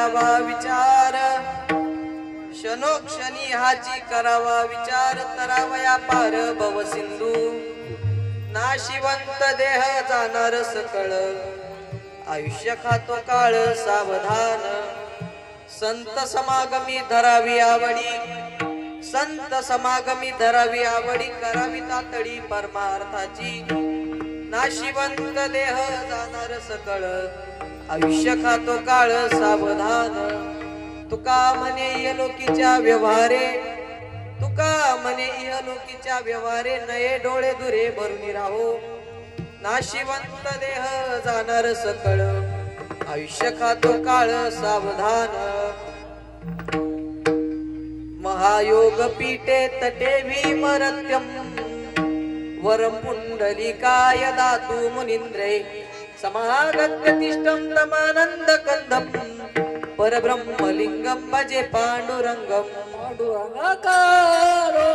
करावा विचार, क्षणोक्षणी हाची करावा विचार, तरावया पार भव सिंधू, नाशिवंत देह जाणार सकळ, आयुष्य खातो काळ सावधान, संत समागमी धरावी आवडी, संत समागमी धरावी आवडी, करावी तातडी परमार्थाची, नाशिवंत देह जाणार सकळ, आयुष्य खातो काळ सावधान, तुका म्हणे इहलोकीच्या व्यवहारे, तुका म्हणे इहलोकीच्या व्यवहारे, नये डोळे दुरे भरून राहो, नाशिवंत देह जाणार सकळ, आयुष्य खातो काळ सावधान, महायोग पीठे तटे भीमरत्यम, वरम पुंडलिकाय दातु मुनींद्रे, समागत्य तिष्ठं तमानंद कंदम, परब्रह्मलिंगम भजे पांडुरंगम, पांडुरंगाकारो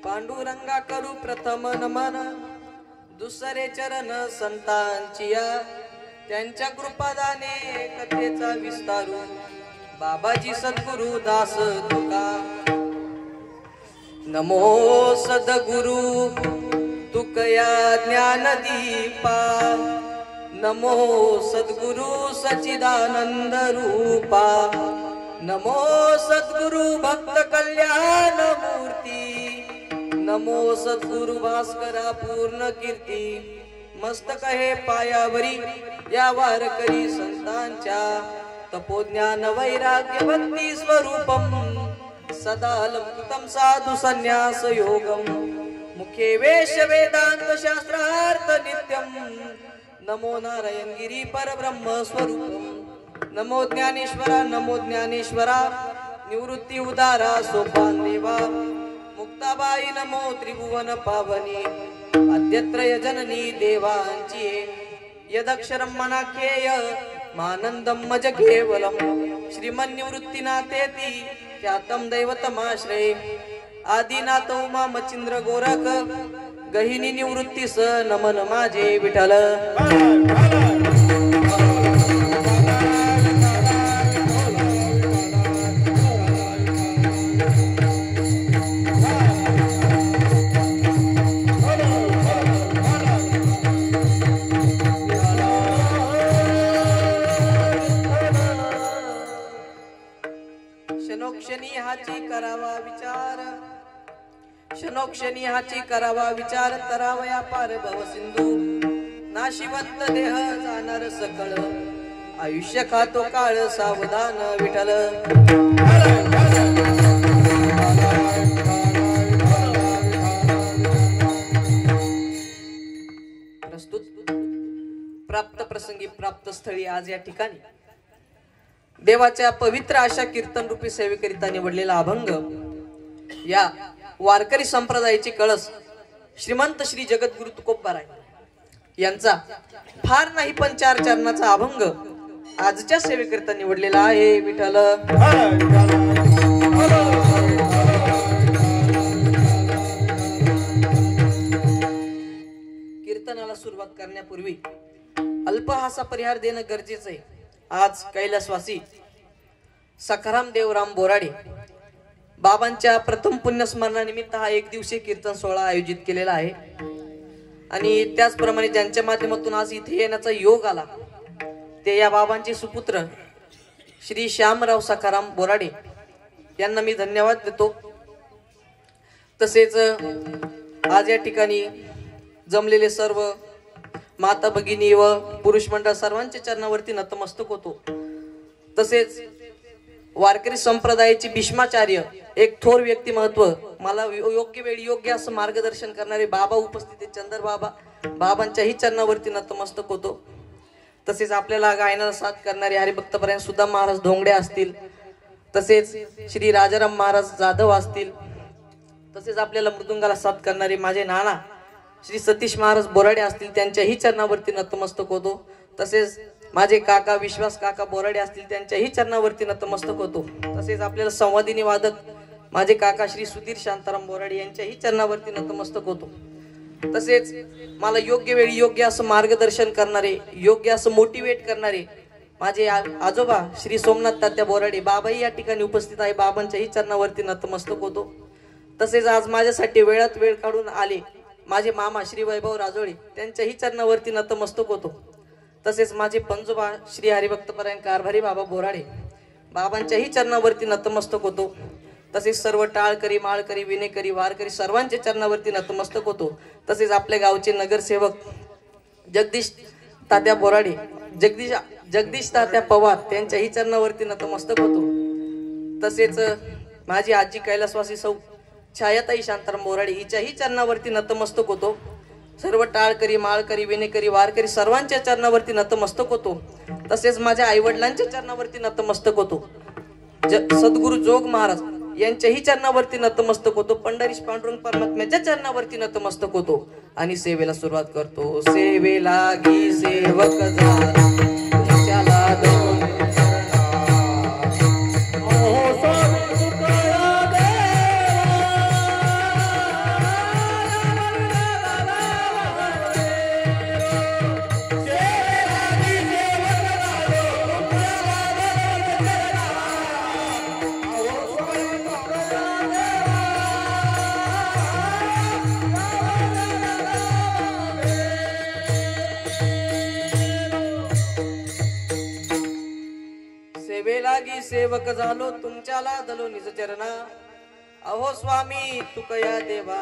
पांडुरंगा करू प्रथम नमन, दुसरे चरण संतांचिया, त्यांच्या कृपादाने कथेचा विस्तारू, बाबाजी सद्गुरु दास तुका, नमो सद्गुरु तुकया ज्ञानदीपा, नमो सद्गुरु सच्चिदानंद रूपा, नमो सद्गुरु भक्त कल्याण मूर्ती, नमो सद्गुरु भास्करा पूर्ण कीर्ती, मस्तक हे पायावरी या वारकरी संतांच्या, तपोज्ञान वैराग्य भक्ती स्वरूपम, सदा लंकृतं साधु संन्यास योगम, मुखे वेश वेदांत शास्त्रार्थ नित्यम, नमो नारायण गिरी परब्रह्म स्वरूपम, नमो ज्ञानेश्वरा नमो ज्ञानेश्वरा, निवृत्ती उदारा सोपान देवा, मुक्ताबाई नमो त्रिभुवन पावनी, अद्यत्रय जननी देवांची, यदक्षरं मनाख्येय मानंदं मज केवलम, श्रीमन्निवृत्तिनाथेति ख्यातं दैवतमाश्रये, आदिनाथ उमा मचिंद्र गोरख, गहिनी निवृत्तीस नमन माझे विठ्ठल। क्षणोक्षणी हाची करावा विचार, क्षणोक्षणी हाची करावा विचार, तरावया पार भव सिंधू, नाशिवंत देह जाणार सकळ, आयुष्य खातो काळ सावधान विठ्ठल। प्राप्त प्रसंगी प्राप्त स्थळी आज या ठिकाणी देवाच्या पवित्र अशा कीर्तन रूपी सेवेकरिता निवडलेला अभंग या वारकरी संप्रदायाची कळस श्रीमंत श्री जगद्गुरु तुकोबाराय यांचा फार नाही पण 4 चरणाचा अभंग आजच्या सेवेकरिता निवडलेला आहे. विठ्ठल कीर्तनाला सुरुवात करण्यापूर्वी अल्पहासा परिहार देणं गरजेचं आहे. आज कैलासवासी सखाराम देवराम बोराडे बाबांच्या प्रथम पुण्यस्मरणानिमित्त हा 1 दिवसीय कीर्तन सोहळा आयोजित केलेला आहे आणि त्याचप्रमाणे ज्यांच्या माध्यमातून आज इथे येण्याचा योग आला ते या बाबांचे सुपुत्र श्री श्यामराव सखाराम बोराडे यांना मी धन्यवाद देतो. तसेच आज या ठिकाणी जमलेले सर्व माता भगिनी व पुरुष मंडळ सर्वांच्या चरणावरती नतमस्तक होतो. तसेच वारकरी संप्रदायाचे भीष्माचार्य एक थोर व्यक्तिमत्व मला योग्य वेळी योग्य असं मार्गदर्शन करणारे बाबा उपस्थित आहेत चंदर बाबा बाबांच्याही चरणावरती नतमस्तक होतो. तसेच आपल्याला गायनाला साथ करणारे हरिभक्तपरायण सुद्धा महाराज धोंगडे असतील, तसेच श्री राजाराम महाराज जाधव असतील, तसेच आपल्याला मृदुंगाला साथ करणारे माझे नाना श्री सतीश महाराज बोराडे असतील त्यांच्याही चरणावरती नतमस्तक होतो. तसेच माझे काका विश्वास काका बोराडे असतील त्यांच्याही चरणावरती नतमस्तक होतो. तसेच आपल्याला संवादिनी वादक माझे काका श्री सुधीर शांताराम बोराडे यांच्याही चरणावरती नतमस्तक होतो. तसेच मला योग्य वेळी योग्य असं मार्गदर्शन करणारे योग्य असं मोटिवेट करणारे माझे आजोबा श्री सोमनाथ तात्या बोराडे बाबाही या ठिकाणी उपस्थित आहे. बाबांच्याही चरणावरती नतमस्तक होतो. तसेच आज माझ्यासाठी वेळात वेळ काढून आले माझे मामा श्री वैभव राजोळे त्यांच्याही चरणावरती नतमस्तक होतो. तसेच माझे पंजोबा श्री हरिभक्तपरायण कारभारी बाबा बोराडे बाबांच्याही चरणावरती नतमस्तक होतो. तसेच सर्व टाळकरी माळकरी विनेकरी वारकरी सर्वांच्या चरणावरती नतमस्तक होतो. तसेच आपल्या गावचे नगरसेवक जगदीश तात्या बोराडे जगदीश तात्या पवार त्यांच्याही चरणावरती नतमस्तक होतो. तसेच माझी आजी कैलासवासी सौ छायाताई शांताराम बोराडे हिच्याही चरणावरती नतमस्तक होतो. सर्व टाळकरी माळकरी विनेकरी वारकरी सर्वांच्या चरणावरती नतमस्तक होतो. तसेच माझ्या आईवडिलांच्या चरणावरती नतमस्तक होतो. सद्गुरु जोग महाराज यांच्याही चरणावरती नतमस्तक होतो. पंढरीश पांडुरंग परमात्म्याच्या चरणावरती नतमस्तक होतो आणि सेवेला सुरुवात करतो. सेवेला गी सेवक सेवक झालो तुमच्याला दलो निज चरणा. अहो स्वामी तुकया देवा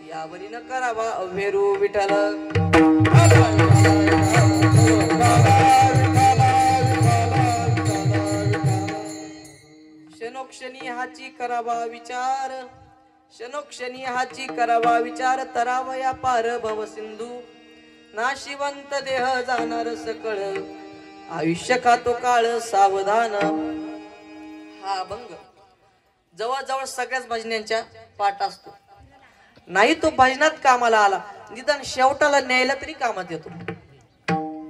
यावरी न करावा अव्हेरू विठ्ठल. क्षणोक्षणी हाची करावा विचार क्षणोक्षणी हाची करावा विचार तरावया पार भव सिंधू नाशिवंत देह जाणार सकळ आयुष्य खातो काळ सावधान. हा अभंग जवळजवळ सगळ्याच भजनांच्या पाठ असतो. नाही तो भजनात कामाला आला निदान शेवटाला न्यायला तरी कामात येतो.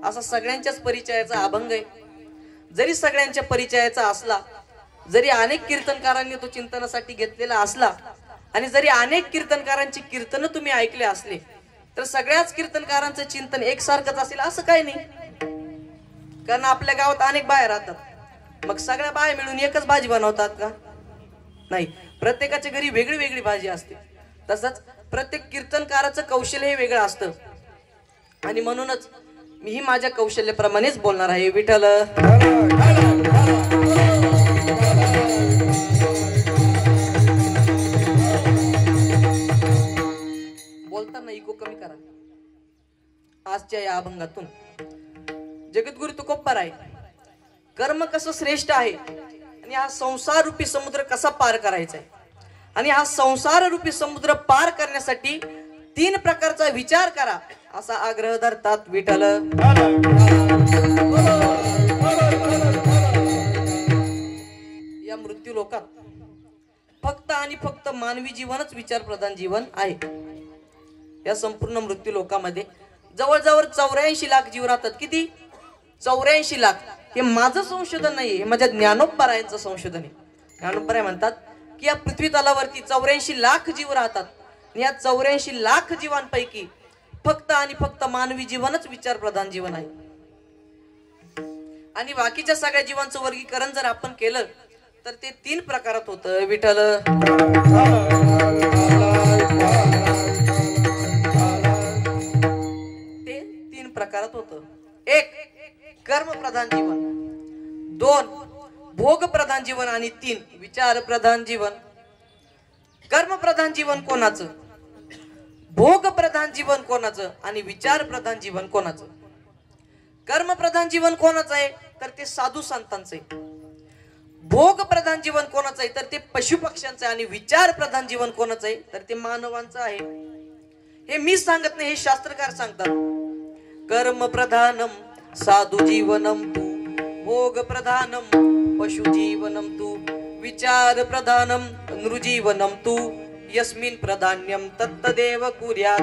असा सगळ्यांच्याच परिचयाचा अभंग आहे. जरी सगळ्यांच्या परिचयाचा असला जरी अनेक कीर्तनकारांनी तो चिंतनासाठी घेतलेला असला आणि जरी अनेक कीर्तनकारांची कीर्तन तुम्ही ऐकले असले तर सगळ्याच कीर्तनकारांचं चिंतन एकसारखंच असेल असं काही नाही. कारण आपल्या गावात अनेक बाया राहतात. मग सगळ्या बाया मिळून एकच भाजी बनवतात का? नाही, प्रत्येकाच्या घरी वेगळी वेगळी भाजी असते. तसंच प्रत्येक कीर्तनकाराचं कौशल्य हे वेगळं असतं आणि म्हणूनच मीही माझ्या कौशल्याप्रमाणेच बोलणार आहे. विठ्ठल बोलताना इको कमी करा. आजच्या या अभंगातून जगद्गुरु तुकोबाराय कर्म कसं श्रेष्ठ आहे आणि हा संसार रूपी समुद्र कसा पार करायचा आहे आणि हा संसार रूपी समुद्र पार करण्यासाठी 3 प्रकारचा विचार करा असा आग्रह धरतात विठ्ठल. या मृत्यू लोकात फक्त आणि फक्त मानवी जीवनच विचारप्रधान जीवन आहे. या संपूर्ण मृत्यू लोकामध्ये जवळजवळ 84 लाख जीव राहतात. किती? 84 लाख. हे माझं संशोधन नाहीये, हे माझ्या ज्ञानोबरायांचं संशोधन आहे. ज्ञानोबराय म्हणतात की या पृथ्वी तलावरती 84 लाख जीव राहतात. या 84 लाख जीवांपैकी फक्त आणि फक्त मानवी जीवनच विचारप्रधान जीवन आहे. आणि बाकीच्या सगळ्या जीवांचं वर्गीकरण जर आपण केलं तर ते 3 प्रकारात होतं विठ्ठल. ते 3 प्रकारात होतं. 1 कर्मप्रधान जीवन, 2 भोगप्रधान जीवन आणि 3 विचारप्रधान जीवन. कर्मप्रधान जीवन कोणाचं, भोगप्रधान जीवन कोणाचं आणि विचारप्रधान जीवन कोणाचं? कर्मप्रधान जीवन कोणाचं आहे तर ते साधू संतांचं आहे. भोगप्रधान जीवन कोणाचं आहे तर ते पशुपक्ष्यांचं आहे. आणि विचारप्रधान जीवन कोणाचं आहे तर ते मानवांचं आहे. हे मी सांगत नाही, हे शास्त्रकार सांगतात. कर्मप्रधानम साधू जीवनम तू, भोगप्रधानम पशुजीवनम तू, विचारप्रधानम नृजीवनम तू, यस्मिन प्रधान्यम तत्तदेव कुर्यात.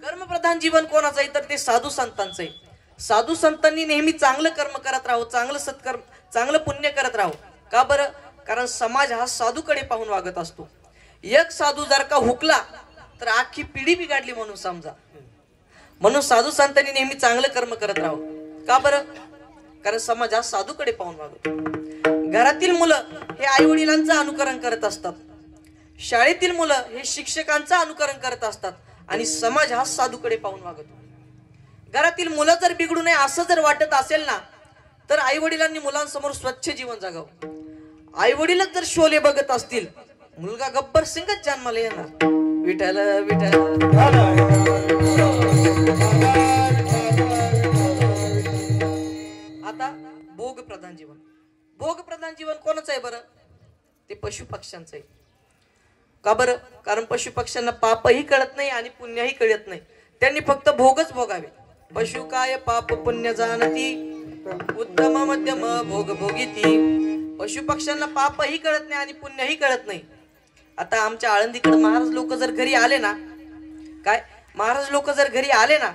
कर्मप्रधान जीवन कोणाचं आहे तर ते साधू संतांचं आहे. साधू संतांनी नेहमी चांगलं कर्म करत राहू, चांगलं सत्कर्म, चांगलं पुण्य करत राहू. का बरं? कारण समाज हा साधूकडे पाहून वागत असतो. एक साधू जर का हुकला तर अख्खी पिढी बिघडली म्हणून समजा. म्हणून साधू संतांनी नेहमी चांगलं कर्म करत राहू. का बरं? कारण समाज हा साधूकडे पाहून वागतो. घरातील मुलं हे आई वडिलांचं अनुकरण करत असतात. शाळेतील मुलं हे शिक्षकांचं अनुकरण करत असतात. आणि समाज हा साधूकडे पाहून वागतो. घरातील मुलं जर बिघडू नये असं जर वाटत असेल ना तर आई वडिलांनी मुलांसमोर स्वच्छ जीवन जगावं. आई वडीलच जर शोले बघत असतील, मुलगा गब्बर सिंगच जन्माला येणार. विठ्ठल विठ्ठल. आता भोगप्रधान जीवन. भोगप्रधान जीवन कोणाचं आहे बरं? ते पशुपक्ष्यांचं आहे. का बरं? कारण पशुपक्ष्यांना पापही कळत नाही आणि पुण्यही कळत नाही. त्यांनी फक्त भोगच भोगावे. पशु काय पाप पुण्य जाणती, उत्तम मध्यम भोग भोगिती. पशुपक्ष्यांना पापही कळत नाही आणि पुण्यही कळत नाही. आता आमच्या आळंदीकडे महाराज लोक जर घरी आले ना, काय महाराज लोक जर घरी आले ना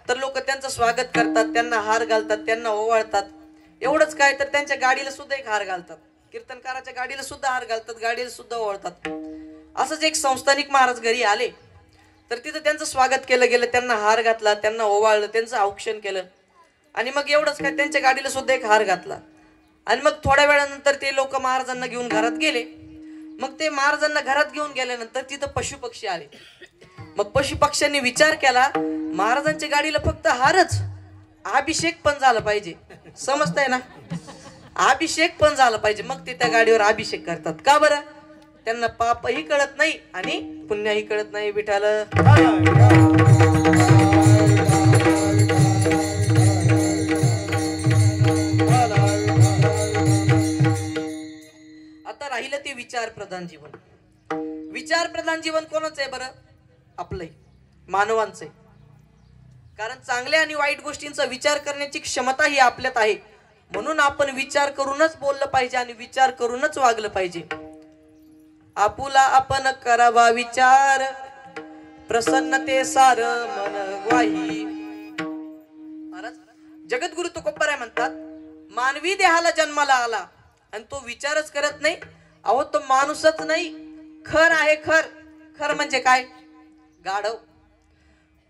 तर लोक त्यांचं स्वागत करतात, त्यांना हार घालतात, त्यांना ओवाळतात. एवढंच काय तर त्यांच्या गाडीला सुद्धा एक हार घालतात. कीर्तनकाराच्या गाडीला सुद्धा हार घालतात, गाडीला सुद्धा ओवाळतात. असंच एक संस्थानिक महाराज घरी आले तर तिथं त्यांचं स्वागत केलं गेलं, त्यांना हार घातला, त्यांना ओवाळलं, त्यांचं औक्षण केलं. आणि मग एवढंच काय त्यांच्या गाडीला सुद्धा एक हार घातला. आणि मग थोड्या वेळानंतर ते लोक महाराजांना घेऊन घरात गेले. मग ते महाराजांना घरात घेऊन गेल्यानंतर तिथं पशुपक्षी आले. मग पशुपक्ष्यांनी विचार केला, महाराजांच्या गाडीला फक्त हारच, अभिषेक पण झाला पाहिजे. समजताय ना? अभिषेक पण झाला पाहिजे. मग ते त्या गाडीवर अभिषेक करतात. का बरं? त्यांना पापही कळत नाही आणि पुण्यही कळत नाही. विठ्ठल. आता राहिलं ते विचारप्रधान जीवन. विचारप्रधान जीवन कोणाचं आहे बरं? आपलंही, मानवांचं आहे. कारण चांगल्या आणि वाईट गोष्टींचा विचार करण्याची क्षमता ही आपल्यात आहे. म्हणून आपण विचार करूनच बोललं पाहिजे आणि विचार करूनच वागलं पाहिजे. आपुला आपण करावा विचार, प्रसन्नते सार मन ग्वाही. महाराज जगद्गुरु तुकोबाराय म्हणतात, मानवी देहाला जन्माला आला आणि तो विचारच करत नाही. अहो तो माणूसच नाही, खर आहे. खर खर म्हणजे काय? गाढव.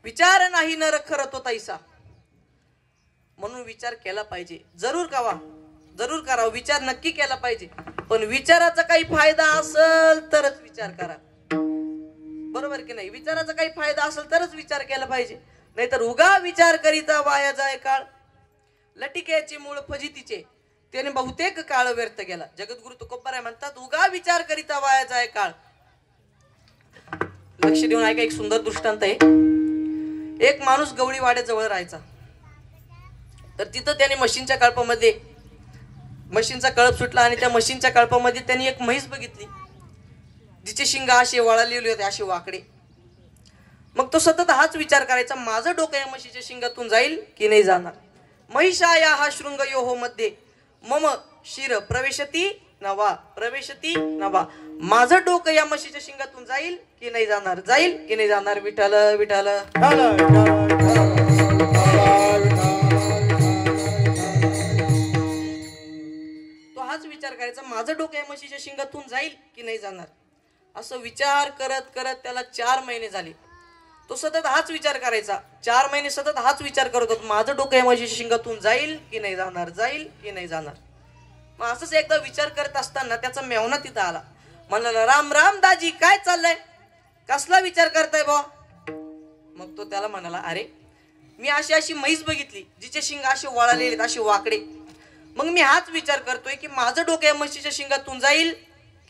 विचार नाही नर खर तो तैसा. म्हणून विचार केला पाहिजे. जरूर करावा विचार नक्की केला पाहिजे. पण विचाराचा काही फायदा असेल तरच विचार करा. बरोबर की नाही? विचाराचा काही फायदा असेल तरच विचार केला पाहिजे. नाहीतर उगा विचार करीता वाया जाय काळ, लटिक्याचे मूळ फजितीचे, त्याने बहुतेक काळ व्यर्थ गेला. जगद्गुरु तुकोबाराय म्हणतात, उगा विचार करीता वाया जाय काळ. लक्ष देऊन ऐका, एक सुंदर दृष्टांत आहे. एक माणूस गवळी वाड्याजवळ राहायचा. तर तिथं त्याने मशीनच्या कळपामध्ये मशीनचा कळप सुटला आणि त्या मशीनच्या कळपामध्ये त्यांनी एक म्हैस बघितली, जिचे शिंग असे वळालेले होते, असे वाकडे. मग तो सतत हाच विचार करायचा, माझं डोकं या म्हशीच्या शिंगातून जाईल की नाही जाणार. महिषाया हा शृंग योहो मध्ये मम शिर प्रवेशती नवा प्रवेशती नवा. माझं डोकं या म्हशीच्या शिंगातून जाईल की नाही जाणार, जाईल की नाही जाणार. विठ्ठल विठ्ठल. तो हाच विचार करायचा, माझं डोकं या म्हशीच्या शिंगातून जाईल की नाही जाणार. असं विचार करत करत त्याला 4 महिने झाले. तो सतत हाच विचार करायचा, 4 महिने सतत हाच विचार करत होता, माझं डोकं या म्हशीच्या शिंगातून जाईल की नाही जाणार, जाईल की नाही जाणार. मग असंच एकदा विचार करत असताना त्याचा मेवना तिथं आला. म्हणाला, राम राम दाजी, काय चाललंय, कसला विचार करताय बा. मग तो त्याला म्हणाला, अरे मी अशी अशी म्हैस बघितली जिचे शिंग असे वळालेले असे वाकडे. मग मी हाच विचार करतोय की माझं डोकं या म्हशीच्या शिंगातून जाईल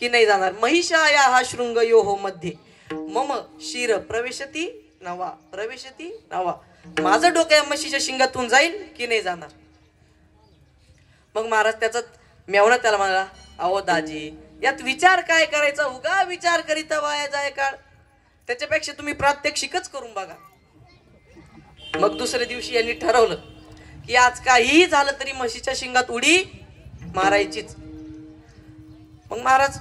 की नाही जाणार. महिषाया हा शृंग योहो मध्ये मम शिर प्रवेशती नवा प्रवेशती नवा. माझं डोकं या म्हशीच्या शिंगातून जाईल की नाही जाणार. मग महाराज त्याचा मेवना त्याला म्हणाला, अहो दाजी, यात विचार काय करायचा, उगा विचार करीता वाया जाय काळ. त्याच्यापेक्षा तुम्ही प्रात्यक्षिकच करून बघा. मग दुसऱ्या दिवशी यांनी ठरवलं की आज काहीही झालं तरी म्हशीच्या शिंगात उडी मारायचीच. मग महाराज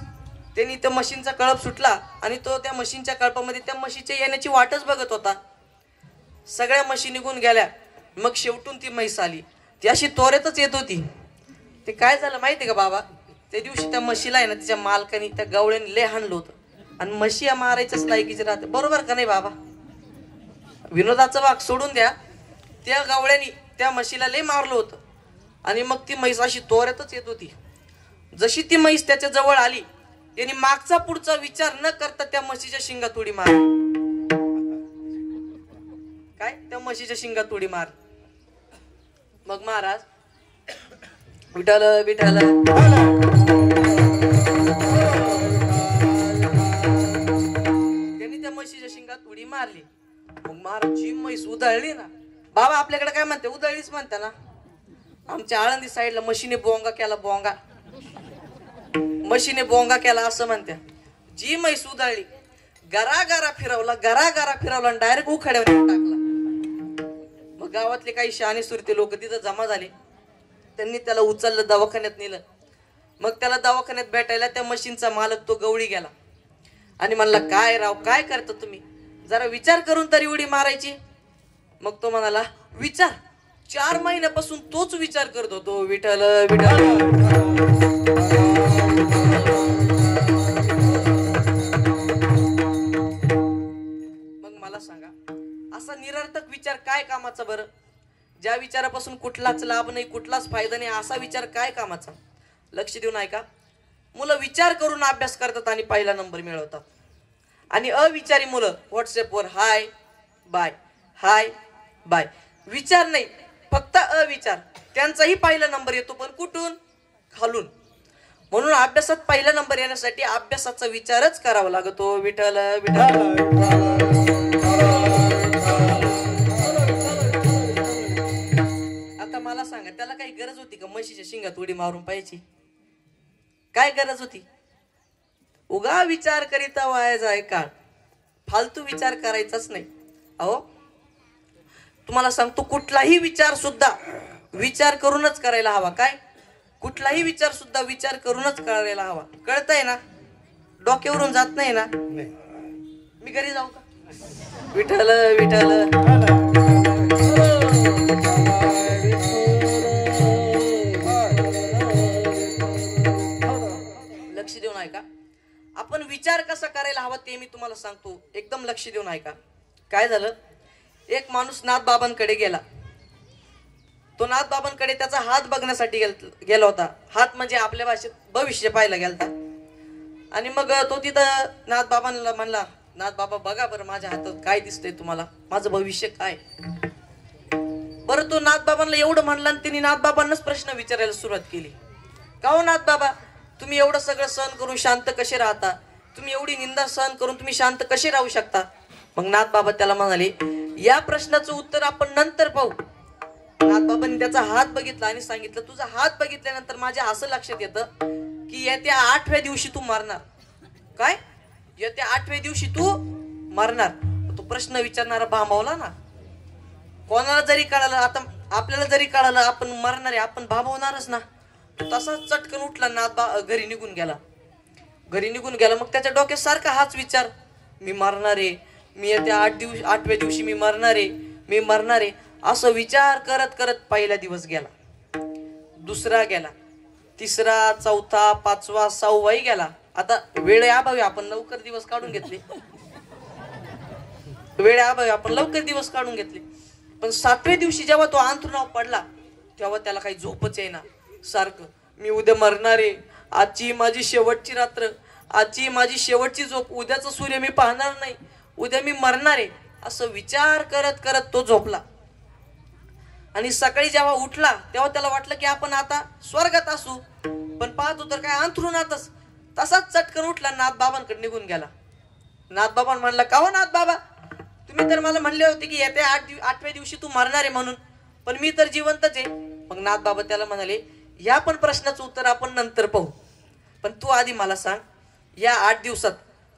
त्यांनी त्या मशीनचा कळप सुटला आणि तो त्या मशीनच्या कळपामध्ये त्या म्हशीच्या येण्याची वाटच बघत होता. सगळ्या म्हशी निघून गेल्या. मग शेवटून ती म्हैस आली. ती अशी तोऱ्यातच येत होती. ते काय झालं माहितीये का बाबा, त्या दिवशी त्या म्हशीला आहे ना तिच्या मालकाने त्या गवळ्याने लय हाणलं होतं. आणि म्हशी या मारायच्याच लायकीचे राहते, बरोबर का नाही बाबा. विनोदाचा भाग सोडून द्या, त्या गवळ्याने त्या म्हशीला लय मारलं होतं. आणि मग ती म्हैस अशी तोऱ्यातच येत होती. जशी ती म्हैस त्याच्या जवळ आली, त्यांनी मागचा पुढचा विचार न करता त्या म्हशीच्या शिंगात उडी मार. काय त्या म्हशीच्या शिंगात उडी मार. मग महाराज विठ्ठल विठ्ठल त्यांनी त्या म्हशीच्या शिंगात उडी मारली. मग महाराज जी म्हैस उधळली ना, बाबा आपल्याकडे काय म्हणते, उधळलीच म्हणते ना. आमच्या आळंदी साईडला म्हशीने बोंगा केला, बोंगा, म्हशीने बोंगा केला असं म्हणत्या. जी म्हैस उधळली, गरागरा फिरवला, गरागरा फिरवला आणि डायरेक्ट उखाड्यावर टाकला. मग गावातले काही शहाणे सुरते लोक तिथं जमा झाले. त्यांनी त्याला उचललं, दवाखान्यात नेलं. मग त्याला दवाखान्यात भेटायला त्या मशीनचा मालक तो गवळी गेला आणि म्हणला, काय राव, काय करता तुम्ही, जरा विचार करून तरी उडी मारायची. मग तो म्हणाला, विचार, 4 महिन्यापासून तोच विचार करत होतो. विठ्ठल विठ्ठल. मग मला सांगा, असा निरर्थक विचार काय कामाचा बरं. ज्या विचारापासून कुठलाच लाभ नाही, कुठलाच फायदा नाही, असा विचार काय कामाचा. लक्ष देऊन ऐका. मुलं विचार करून अभ्यास करतात आणि पहिला नंबर मिळवतात. आणि अविचारी मुलं व्हॉट्सअपवर हाय बाय हाय बाय, विचार नाही फक्त अविचार, त्यांचाही पहिला नंबर येतो, पण कुठून, खालून. म्हणून अभ्यासात पहिला नंबर येण्यासाठी अभ्यासाचा विचारच करावा लागतो. विठ्ठल विठ्ठल. आता मला सांगा, त्याला काही गरज होती का म्हशीच्या शिंगात उडी मारून पाहिजे. काय गरज होती. उगा विचार करीता वाया जाय काळ. फालतू विचार करायचाच नाही. अहो तुम्हाला सांगतो, कुठलाही विचार सुद्धा विचार करूनच करायला हवा. काय, कुठलाही विचार सुद्धा विचार करूनच करायला हवा. कळतंय ना, डोक्यावरून जात नाही ना. मी घरी जाऊ का. विठ्ठल विठ्ठल. लक्ष देऊन ऐका. आपण विचार कसा करायला हवा ते मी तुम्हाला सांगतो, एकदम लक्ष देऊन ऐका. काय झालं, एक माणूस नाथबाबांकडे गेला. तो नाथबाबांकडे त्याचा हात बघण्यासाठी गेला होता. हात म्हणजे आपल्या भाषेत भविष्य पाहायला गेलता. आणि मग तो तिथं नाथबाबांना म्हणला, नाथबाबा बघा बरं माझ्या हातात काय दिसतंय तुम्हाला, माझं भविष्य काय. बरं तो नाथबाबांना एवढं म्हणला आणि त्यांनी नाथबाबांनाच प्रश्न विचारायला सुरुवात केली. का हो नाथबाबा, तुम्ही एवढं सगळं सहन करून शांत कसे राहता, तुम्ही एवढी निंदा सहन करून तुम्ही शांत कसे राहू शकता. मग नाथबाबा त्याला म्हणाले, या प्रश्नाचं उत्तर आपण नंतर पाहू. नाथबाबांनी त्याचा हात बघितला आणि सांगितलं, तुझा हात बघितल्यानंतर माझ्या असं लक्षात येतं की येत्या 8व्या दिवशी तू मरणार. काय, येत्या 8व्या दिवशी तू मरणार. तो प्रश्न विचारणारा भांबावला ना. कोणाला जरी कळालं, आता आपल्याला जरी कळालं आपण मरणार आहे, आपण भांबवणारच ना. तसाच चटकन उठला ना, घरी निघून गेला. मग त्याच्या डोक्यात सारखा हाच विचार, मी मरणार आहे, मी येत्या 8व्या दिवशी मी मरणार आहे असं विचार करत करत पहिला दिवस गेला, दुसरा गेला, तिसरा, चौथा, पाचवा, 6वाही गेला. आता वेळेअभावी आपण लवकर दिवस काढून घेतले. पण 7व्या दिवशी जेव्हा तो अंथरुणावर पडला तेव्हा त्याला काही झोपच येईना. सारखं मी उद्या मरणार आहे, आजची माझी शेवटची रात्र, आजची माझी शेवटची झोप, उद्याचा सूर्य मी पाहणार नाही, उद्या मी मरणार आहे असं विचार करत करत तो झोपला. आणि सकाळी जेव्हा उठला तेव्हा त्याला वाटलं की आपण आता स्वर्गात असू, पण पाहतो तर काय अंथरुणातच. तसाच चटकन उठला, नाथबाबांकडे निघून गेला. नाथबाबा म्हणला, का हो नाथ बाबा, तुम्ही तर मला म्हणले होते की येत्या 8व्या दिवशी तू मरणार आहे म्हणून, पण मी तर जिवंतच आहे. मग नाथबाबा त्याला म्हणाले, या पण प्रश्नाचं उत्तर आपण नंतर पाहू, पण तू आधी मला सांग, या 8 दिवसात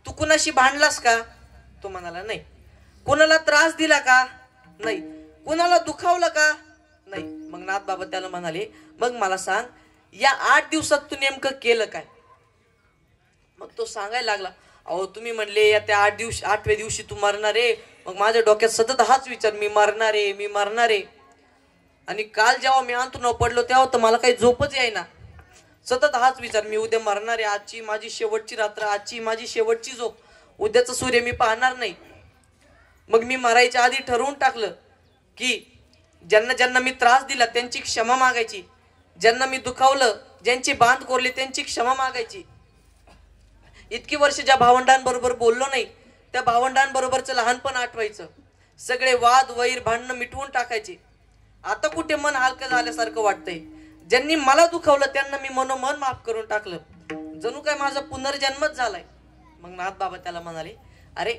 तू कुणाशी भांडलास का? तो म्हणाला, नाही. कुणाला त्रास दिला का? नाही. कुणाला दुखावलं का? नाही. मग नाथबाबा त्याला म्हणाले, मग मला सांग, या 8 दिवसात तू नेमकं केलं काय? मग तो सांगायला लागला, अहो तुम्ही म्हणले या त्या 8व्या दिवशी तू मरणार आहे. मग माझ्या डोक्यात सतत हाच विचार, मी मरणार आहे. आणि काल जेव्हा मी अंथरुणावर पडलो तेव्हा तर मला काही झोपच येईना. सतत हाच विचार, मी उद्या मरणार आहे, आजची माझी शेवटची रात्र, आजची माझी शेवटची झोप, उद्याचा सूर्य मी पाहणार नाही. मग मी मरायच्या आधी ठरवून टाकलं की ज्यांना ज्यांना मी त्रास दिला त्यांची क्षमा मागायची, ज्यांना मी दुखावलं, ज्यांची बांध कोरली त्यांची क्षमा मागायची. इतकी वर्ष ज्या भावंडांबरोबर बोललो नाही त्या भावंडांबरोबरचं लहानपण आठवायचं, सगळे वाद वैर भांडणं मिटवून टाकायचे. आता कुठे मन हलकं झाल्यासारखं वाटतंय. ज्यांनी मला दुखावलं त्यांना मी मनोमन माफ करून टाकलं, जणू काय माझा पुनर्जन्मच झालाय. मग नाथबाबा त्याला म्हणाले, अरे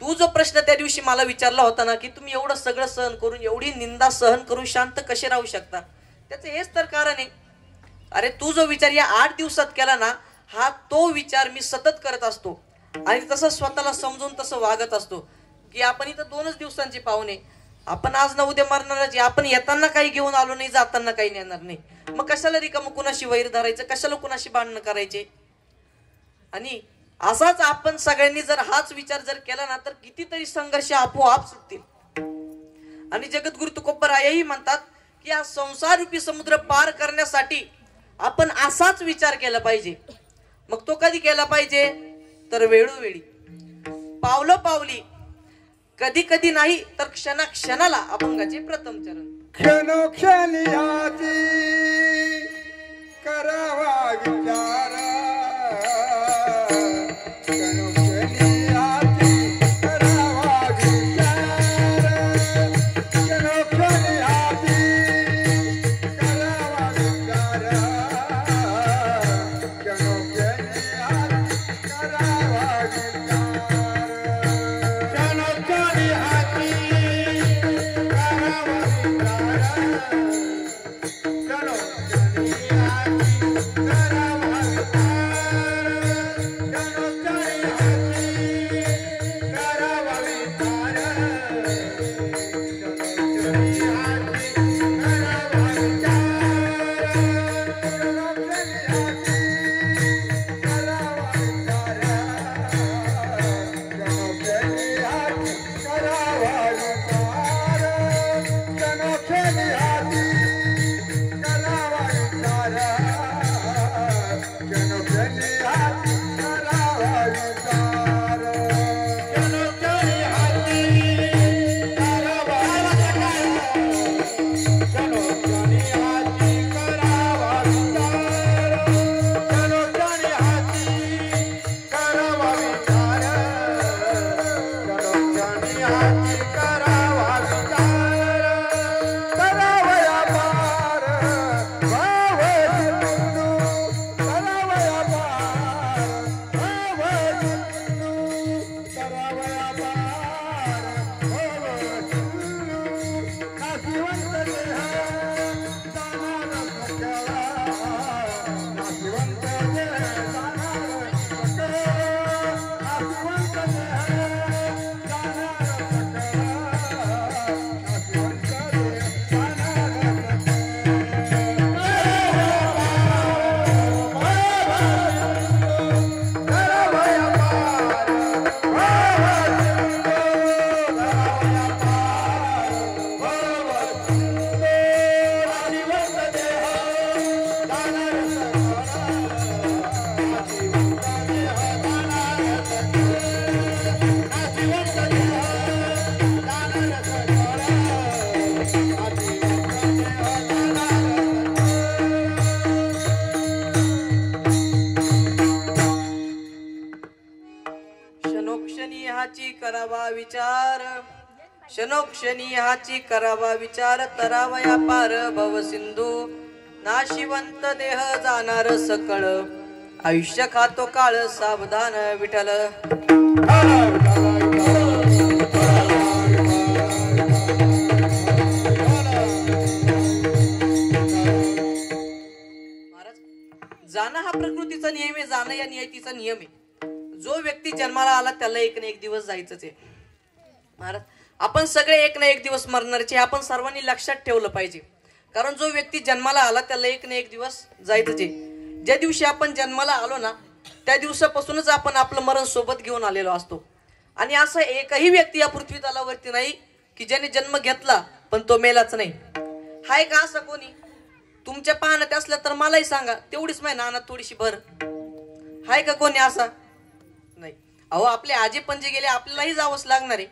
तू जो प्रश्न त्या दिवशी मला विचारला होता ना, की तुम्ही एवढं सगळं सहन करून, एवढी निंदा सहन करून शांत कसे राहू शकता, त्याचं हेच तर कारण आहे. अरे तू जो विचार या 8 दिवसात केला ना, हा तो विचार मी सतत करत असतो आणि तसं स्वतःला समजून तसं वागत असतो की आपण इथं 2च दिवसांचे पाहुणे, आपण आज ना उद्या मरणारच. आपण येताना काही घेऊन आलो नाही, जाताना काही नेणार नाही. मग कशाला रिकामं कुणाशी वैर धरायचं, कशाला कुणाशी भांडणं करायचे. आणि असाच आपण सगळ्यांनी जर हाच विचार जर केला ना तर कितीतरी संघर्ष आपोआप सुटतील. आणि जगद्गुरु तुकोबरायही म्हणतात की हा संसार रूपी समुद्र पार करण्यासाठी आपण असाच विचार केला पाहिजे. मग तो कधी केला पाहिजे तर वेळोवेळी, पावलोपावली, कधी कधी नाही तर क्षणाला. अभंगाचे प्रथम चरण. क्षणोक्षणी करावा विचार, क्षणोक्षणी हाची करावा विचार तरावया पार भव सिंधू नाशिवंत देह जाणार सकळ आयुष्य खातो काळ सावधान विठ्ठल. जाणं हा प्रकृतीचा नियम आहे, जाणं या नियतीचा नियम आहे. जो व्यक्ती जन्माला आला त्याला एक ना एक दिवस जायचंच आहे. महाराज आपण सगळे एक ना एक दिवस मरणारचे, आपण सर्वांनी लक्षात ठेवलं पाहिजे. कारण जो व्यक्ती जन्माला आला त्याला एक ना एक दिवस जायचंच आहे. ज्या दिवशी आपण जन्माला आलो ना त्या दिवसापासूनच आपण आपलं मरण सोबत घेऊन आलेलो असतो. आणि असा एकही व्यक्ती या पृथ्वी तलावरती नाही की ज्याने जन्म घेतला पण तो मेलाच नाही. हाय का असं कोणी? तुमच्या पाहण्यात असलं तर मलाही सांगा, तेवढीच माहिती नानात थोडीशी भर. हाय का कोणी असा? नाही. अहो आपले आजी पंजे गेले, आपल्यालाही जावंच लागणार आहे.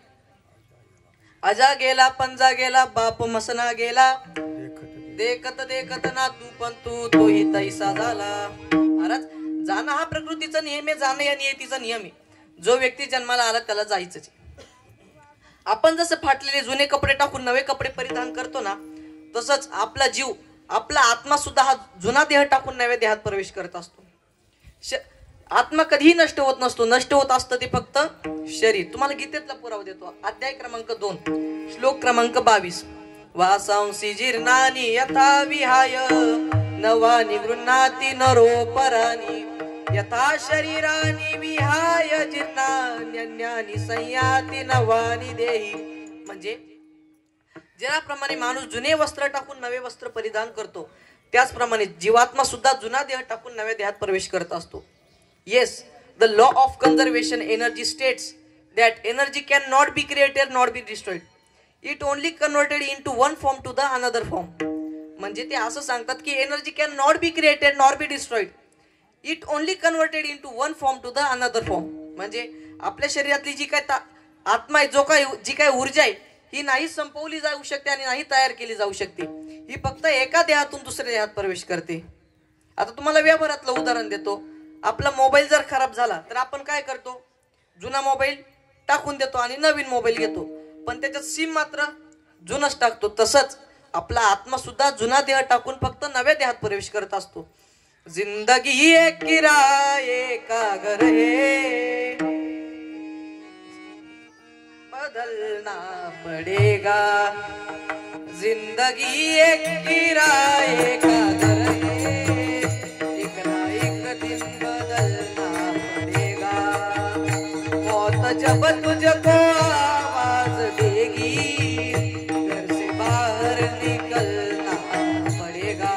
आजा गेला पंजा गेला बाप मसना गेला देखत देखत ना तू पण तोही तैसा झाला. महाराज जाणं हा प्रकृतीचा नियम आहे, जाणं या नियतीचा नियम आहे. जो व्यक्ती जन्माला आला त्याला जायचंच. आपण जसं फाटलेले जुने कपडे टाकून नवे कपडे परिधान करतो ना तसंच आपला जीव आपला आत्मा सुद्धा हा जुना देह टाकून नव्या देहात प्रवेश करत असतो. आत्मा कधीही नष्ट होत नसतो, नष्ट होत असतं ते फक्त शरीर. तुम्हाला गीतेतला पुरावा देतो. अध्याय क्रमांक 2 श्लोक क्रमांक 22. वासांसी जीर्णानि यथा विहाय नवानि गृह्णाति नरो परानि यथा शरीरानि विहाय जीर्णान्यन्यानि संयाति नवानि देहि. म्हणजे ज्याप्रमाणे माणूस जुने वस्त्र टाकून नवे वस्त्र परिधान करतो त्याचप्रमाणे जीवात्मा सुद्धा जुना देह टाकून नव्या देहात प्रवेश करत असतो. Yes, the law of conservation energy states that energy cannot be created nor be destroyed. It only converted into one form to the another form. म्हणजे ते असं सांगतात की energy can not be created nor be destroyed. It only converted into one form to the another form. म्हणजे आपल्या शरीरातली जी काय आत्मा आहे, जी काय ऊर्जा आहे ही नाही संपवली जाऊ शकते आणि नाही तयार केली जाऊ शकते. ही फक्त एका देहातून दुसऱ्या देहात प्रवेश करते. आता तुम्हाला व्यवहारातलं उदाहरण देतो. आपला मोबाईल जर खराब झाला तर आपण काय करतो? जुना मोबाईल टाकून देतो आणि नवीन मोबाईल घेतो, पण त्याच्यात सिम मात्र जुनाच टाकतो. तसंच आपला आत्मा सुद्धा जुना देह टाकून फक्त नव्या देहात प्रवेश करत असतो. जिंदगी एक किराए का घर है बदलना पड़ेगा. जिंदगी एक किराए का घर है एक ना एक दिन बदलना पड़ेगा. मौत जब तुझको आवाज देगी घर से बाहर निकलना पड़ेगा.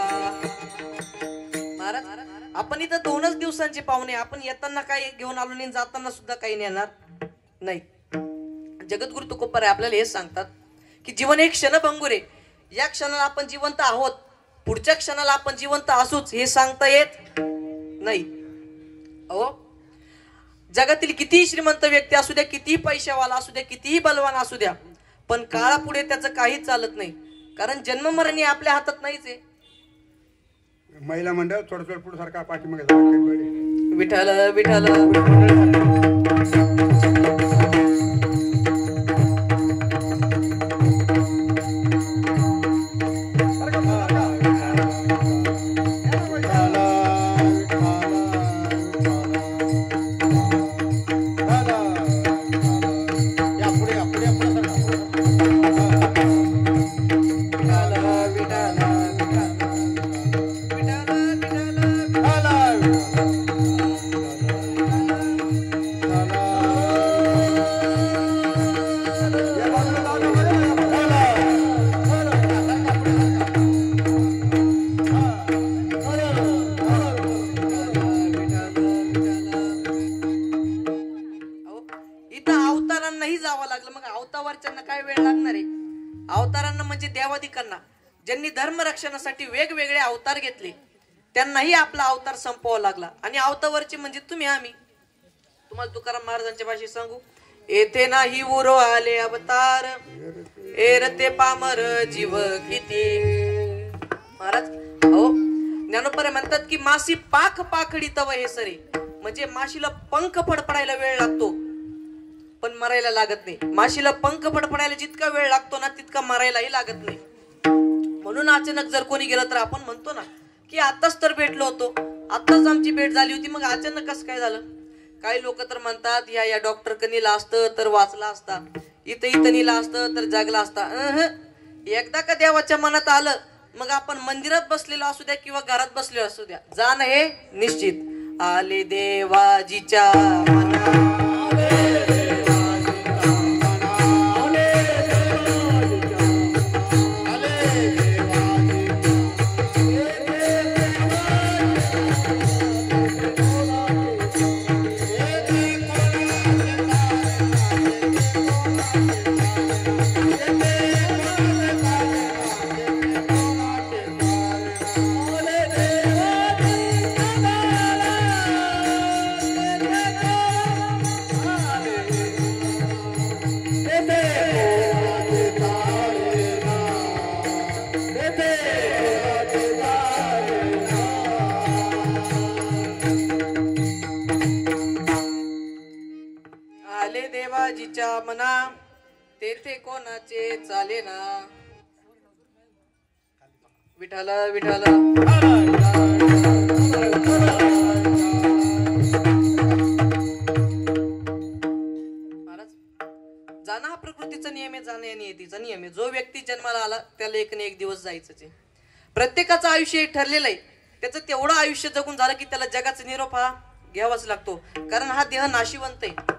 महाराज आपण इथं 2च दिवसांचे पाहुणे. आपण येताना काही घेऊन आलो नाही, जाताना सुद्धा काही नेणार नाही. जगद्गुरु तुकोबाराय आपल्याला हेच सांगतात की जीवन एक क्षणभंगुर आहे. या क्षणाला आपण जिवंत आहोत, पुढच्या क्षणाला आपण जिवंत असूच हे सांगता येत नाही. अहो जगातील कितीही श्रीमंत व्यक्ती असू द्या, कितीही पैशावाला असू द्या, कितीही बलवान असू द्या, पण काळापुढे त्याचं काहीच चालत नाही. कारण जन्ममरणी आपल्या हातात नाहीच आहे. महिला मंडळ थोडं पुढे सारखा पाठीमागे विठ्ठल विठ्ठल. ज्यांनी धर्म रक्षणासाठी वेगवेगळे अवतार घेतले त्यांनाही आपला अवतार संपवावा लागला. आणि अवतावरचे म्हणजे तुम्ही आम्ही. तुम्हाला तुकाराम महाराजांच्या भाषेत सांगू, येथे नाही उरो आले अवतार एरते पामर जीव किती. महाराज हो ज्ञानोपर म्हणतात की मासी पाख पाखडी तव हे सरे. म्हणजे माशीला पंख फडफडायला वेळ लागतो पण मरायला लागत नाही. माशीला पंख फडफडायला जितका वेळ लागतो ना तितका मरायलाही लागत नाही. म्हणून अचानक जर कोणी गेलं तर आपण म्हणतो ना की आताच तर भेटलो होतो, आताच आमची भेट झाली होती, मग अचानक कसं काय झालं. काही लोक तर म्हणतात या डॉक्टर कनीला असतं तर वाचला असता, इथं नीला असतं तर जागला असता. एकदा का देवाच्या मनात आलं मग आपण मंदिरात बसलेलो असू द्या किंवा घरात बसलेलो असू द्या, जाणं हे निश्चित. आले देवाजीच्या मना, देवाजीच्या मना तेथे कोणाचे चाले ना. विठाल विठाल. महाराज, जाणं हा प्रकृतीचा नियम आहे, जाणं या नियतीचा नियम आहे. जो व्यक्ती जन्माला आला त्याला एक ना एक दिवस जायचंच आहे. प्रत्येकाचं आयुष्य ठरलेलं आहे. त्याचं तेवढं आयुष्य जगून झालं की त्याला जगाचा निरोप हा घ्यावाच लागतो. कारण हा देह नाशिवंत आहे.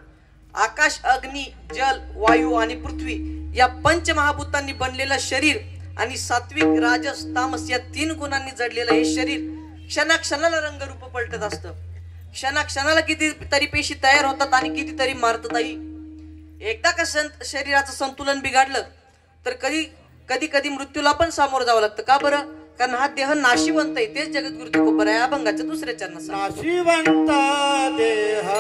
आकाश, अग्नी, जल, वायू आणि पृथ्वी या पंचमहाभूतांनी बनलेलं शरीर आणि सात्विक, राजस, तामस या 3 गुणांनी जडलेलं हे शरीर क्षणाक्षणाला रंगरूप पलटत असतं. क्षणाक्षणाला कितीतरी पेशी तयार होतात आणि कितीतरी मारतातही. एकदा का शरीराचं संतुलन बिघडलं तर कधी कधी मृत्यूला पण सामोरं जावं लागतं. का बरं? कारण हा देह नाशिवंत आहे. तेच जगद्गुरु तुकोबर आहे अभंगाच्या 2ऱ्या चरणात. नाशिवंत देह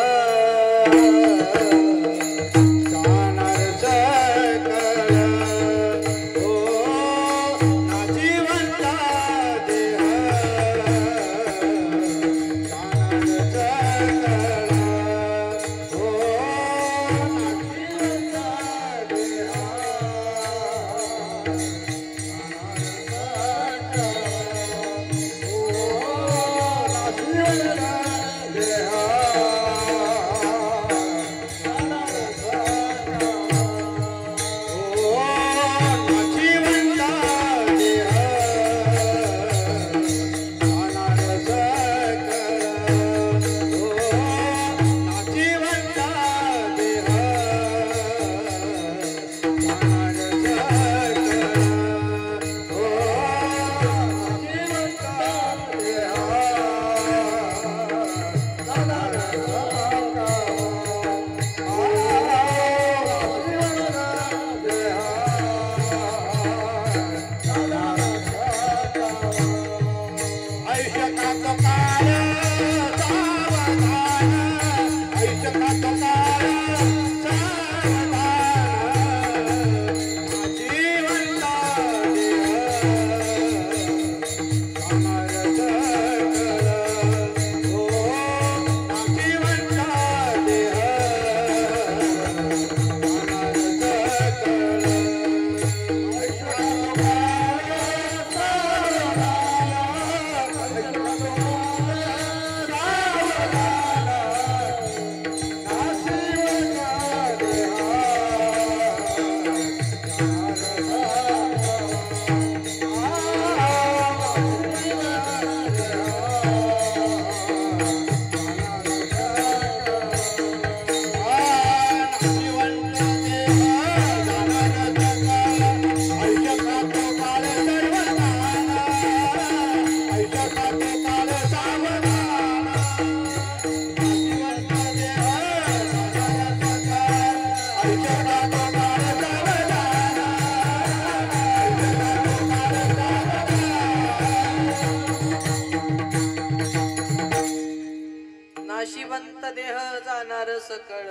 नाशिवंत देह जाणार सकळ,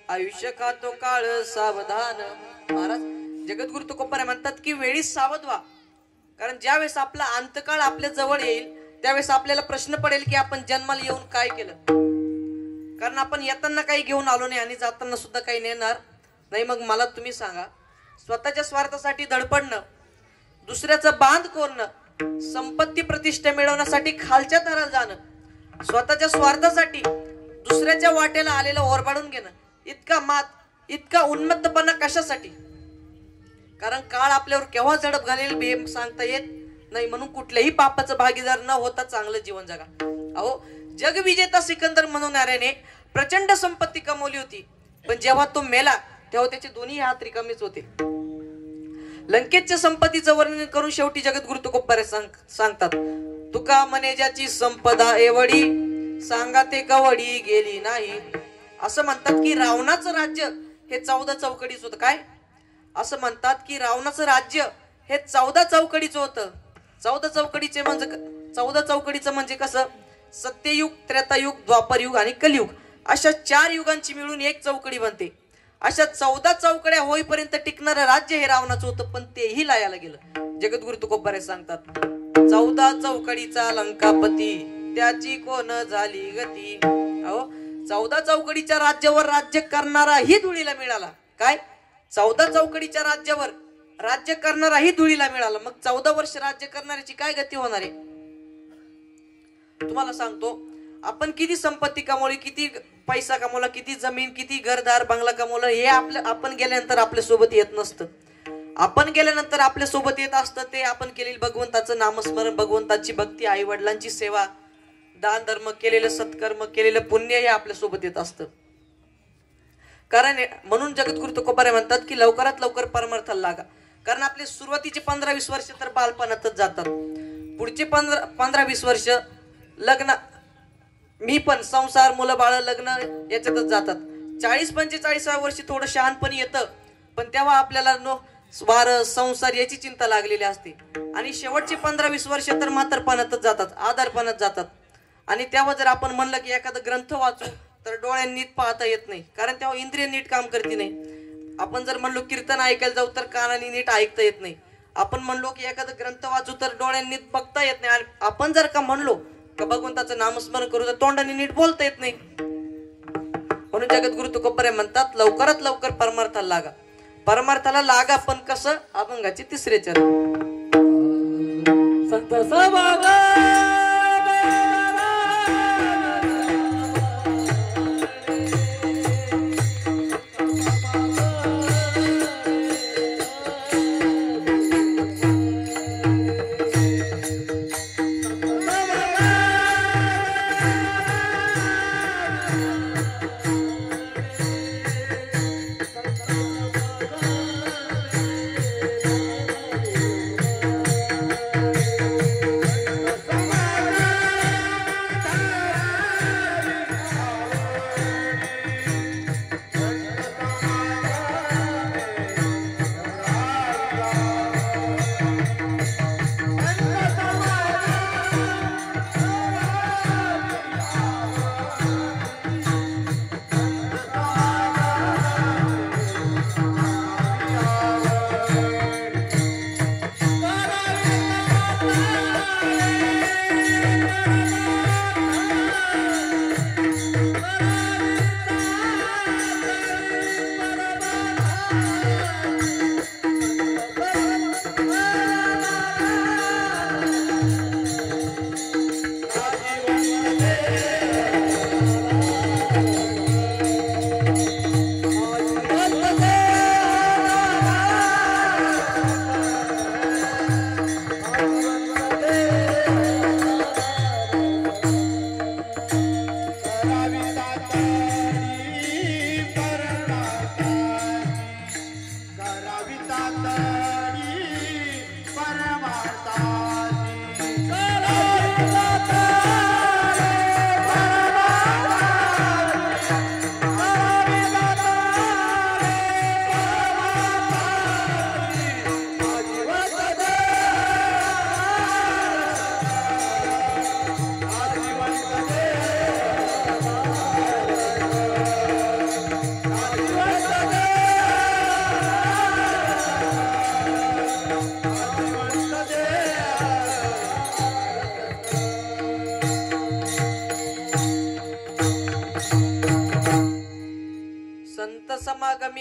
आयुष्य खातो काळ सावधान. महाराज जगद्गुरु तुकोबर म्हणतात की वेळीच सावध व्हा. कारण ज्यावेळेस आपला अंतकाळ आपल्या जवळ येईल त्यावेळेस आपल्याला प्रश्न पडेल की आपण जन्माला येऊन काय केलं. कारण आपण येताना काही घेऊन आलो नाही आणि जाताना सुद्धा काही नेणार नाही. मग मला तुम्ही सांगा, स्वतःच्या स्वार्थासाठी धडपडणं, दुसऱ्याचं बांध कोरणं, संपत्ती प्रतिष्ठा मिळवण्यासाठी खालच्या थराला जाणं, स्वतःच्या स्वार्थासाठी दुसऱ्याच्या वाटेला आलेलं ओरबाडून घेणं, इतका मात, इतका उन्मत्तपणा कशासाठी? कारण काळ आपल्यावर केव्हा झडप घालेल हे सांगता येत नाही. म्हणून कुठल्याही पापाचं भागीदार न होता चांगलं जीवन जगा. अहो, जगविजेता सिकंदर म्हणणाऱ्याने प्रचंड संपत्ती कमवली होती, पण जेव्हा तो मेला तेव्हा त्याचे दोन्ही हात रिकामीच होते. लंकेच्या संपत्तीचं वर्णन करून शेवटी जगद्गुरु तुकोबारे सांगतात, तुका म्हणे ज्याची संपदा एवढी, सांगा ते कवडी गेली नाही. असं म्हणतात की रावणाचं राज्य हे 14 चौकडीच होतं. काय असं म्हणतात की रावणाचं राज्य हे 14 चौकडीचं होतं. 14 चौकडीचं म्हणजे कसं? सत्ययुग, त्रेतायुग, द्वापरयुग आणि कलियुग अशा 4 युगांची मिळून एक चौकडी बनते. अशा 14 चौकड्या होईपर्यंत टिकणारं राज्य हे रावणाचं होतं, पण तेही लायाला गेलं. जगद्गुरु तुकोबारे सांगतात, 14 चौकडीचा लंकापती, त्याची कोण झाली गती. अहो, 14 चौकडीच्या राज्यावर राज्य करणाराही धुळीला मिळाला. काय? 14 चौकडीच्या राज्यावर राज्य करणाराही धुळीला मिळाला. मग 14 वर्ष राज्य करणाऱ्याची काय गती होणार आहे? तुम्हाला सांगतो, आपण किती संपत्ती कमवली, किती पैसा कमवला, किती जमीन, किती घरदार, बंगला कमवला, हे आपण गेल्यानंतर आपल्या सोबत येत नसतं. आपण गेल्यानंतर आपल्या सोबत येत असतं ते आपण केलेलं भगवंताचं नामस्मरण, भगवंताची भक्ती, आई वडिलांची सेवा, दान धर्म, केलेलं सत्कर्म, केलेलं पुण्य हे आपल्या सोबत येत असतं. कारण म्हणून जगद्गुरु तुकोबारे म्हणतात की लवकरात लवकर परमार्थाला लागा. कारण आपले सुरुवातीचे 15-20 वर्ष तर बालपणातच जातात. पुढचे 15-20 वर्ष लग्न, मी पण संसार, मुलं बाळ, लग्न याच्यातच जातात. 40-45 वर्षी थोडं शहाणपण येतं, पण तेव्हा आपल्याला वार, संसार याची चिंता लागलेली असते. आणि शेवटचे 15-20 वर्ष तर म्हातारपणातच जातात, आजारपणात जातात. आणि तेव्हा जर आपण म्हणलं की एखादा ग्रंथ वाचू तर डोळ्यांनी नीट पाहता येत नाही, कारण तेव्हा इंद्रिय नीट काम करते नाही. आपण जर म्हणलो कीर्तन ऐकायला जाऊ तर कानाने नीट ऐकता येत नाही. आपण म्हणलो की एखादा ग्रंथ वाचू तर डोळ्यांनी नीट बघता येत नाही. आणि आपण जर का म्हणलो का भगवंताचं नामस्मरण करू तर तोंडाने नीट बोलता येत नाही. म्हणून जगद्गुरु तुकोबारे म्हणतात, लवकरात लवकर परमार्थाला लागा. परमार्थाला लागा, पण कसं? अभंगाचे 3रे चरण. संत सभागा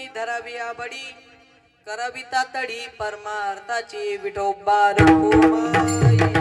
स्वामी धरावी आबडी करावी तातडी परमार्थाची विठोबा रखुमाई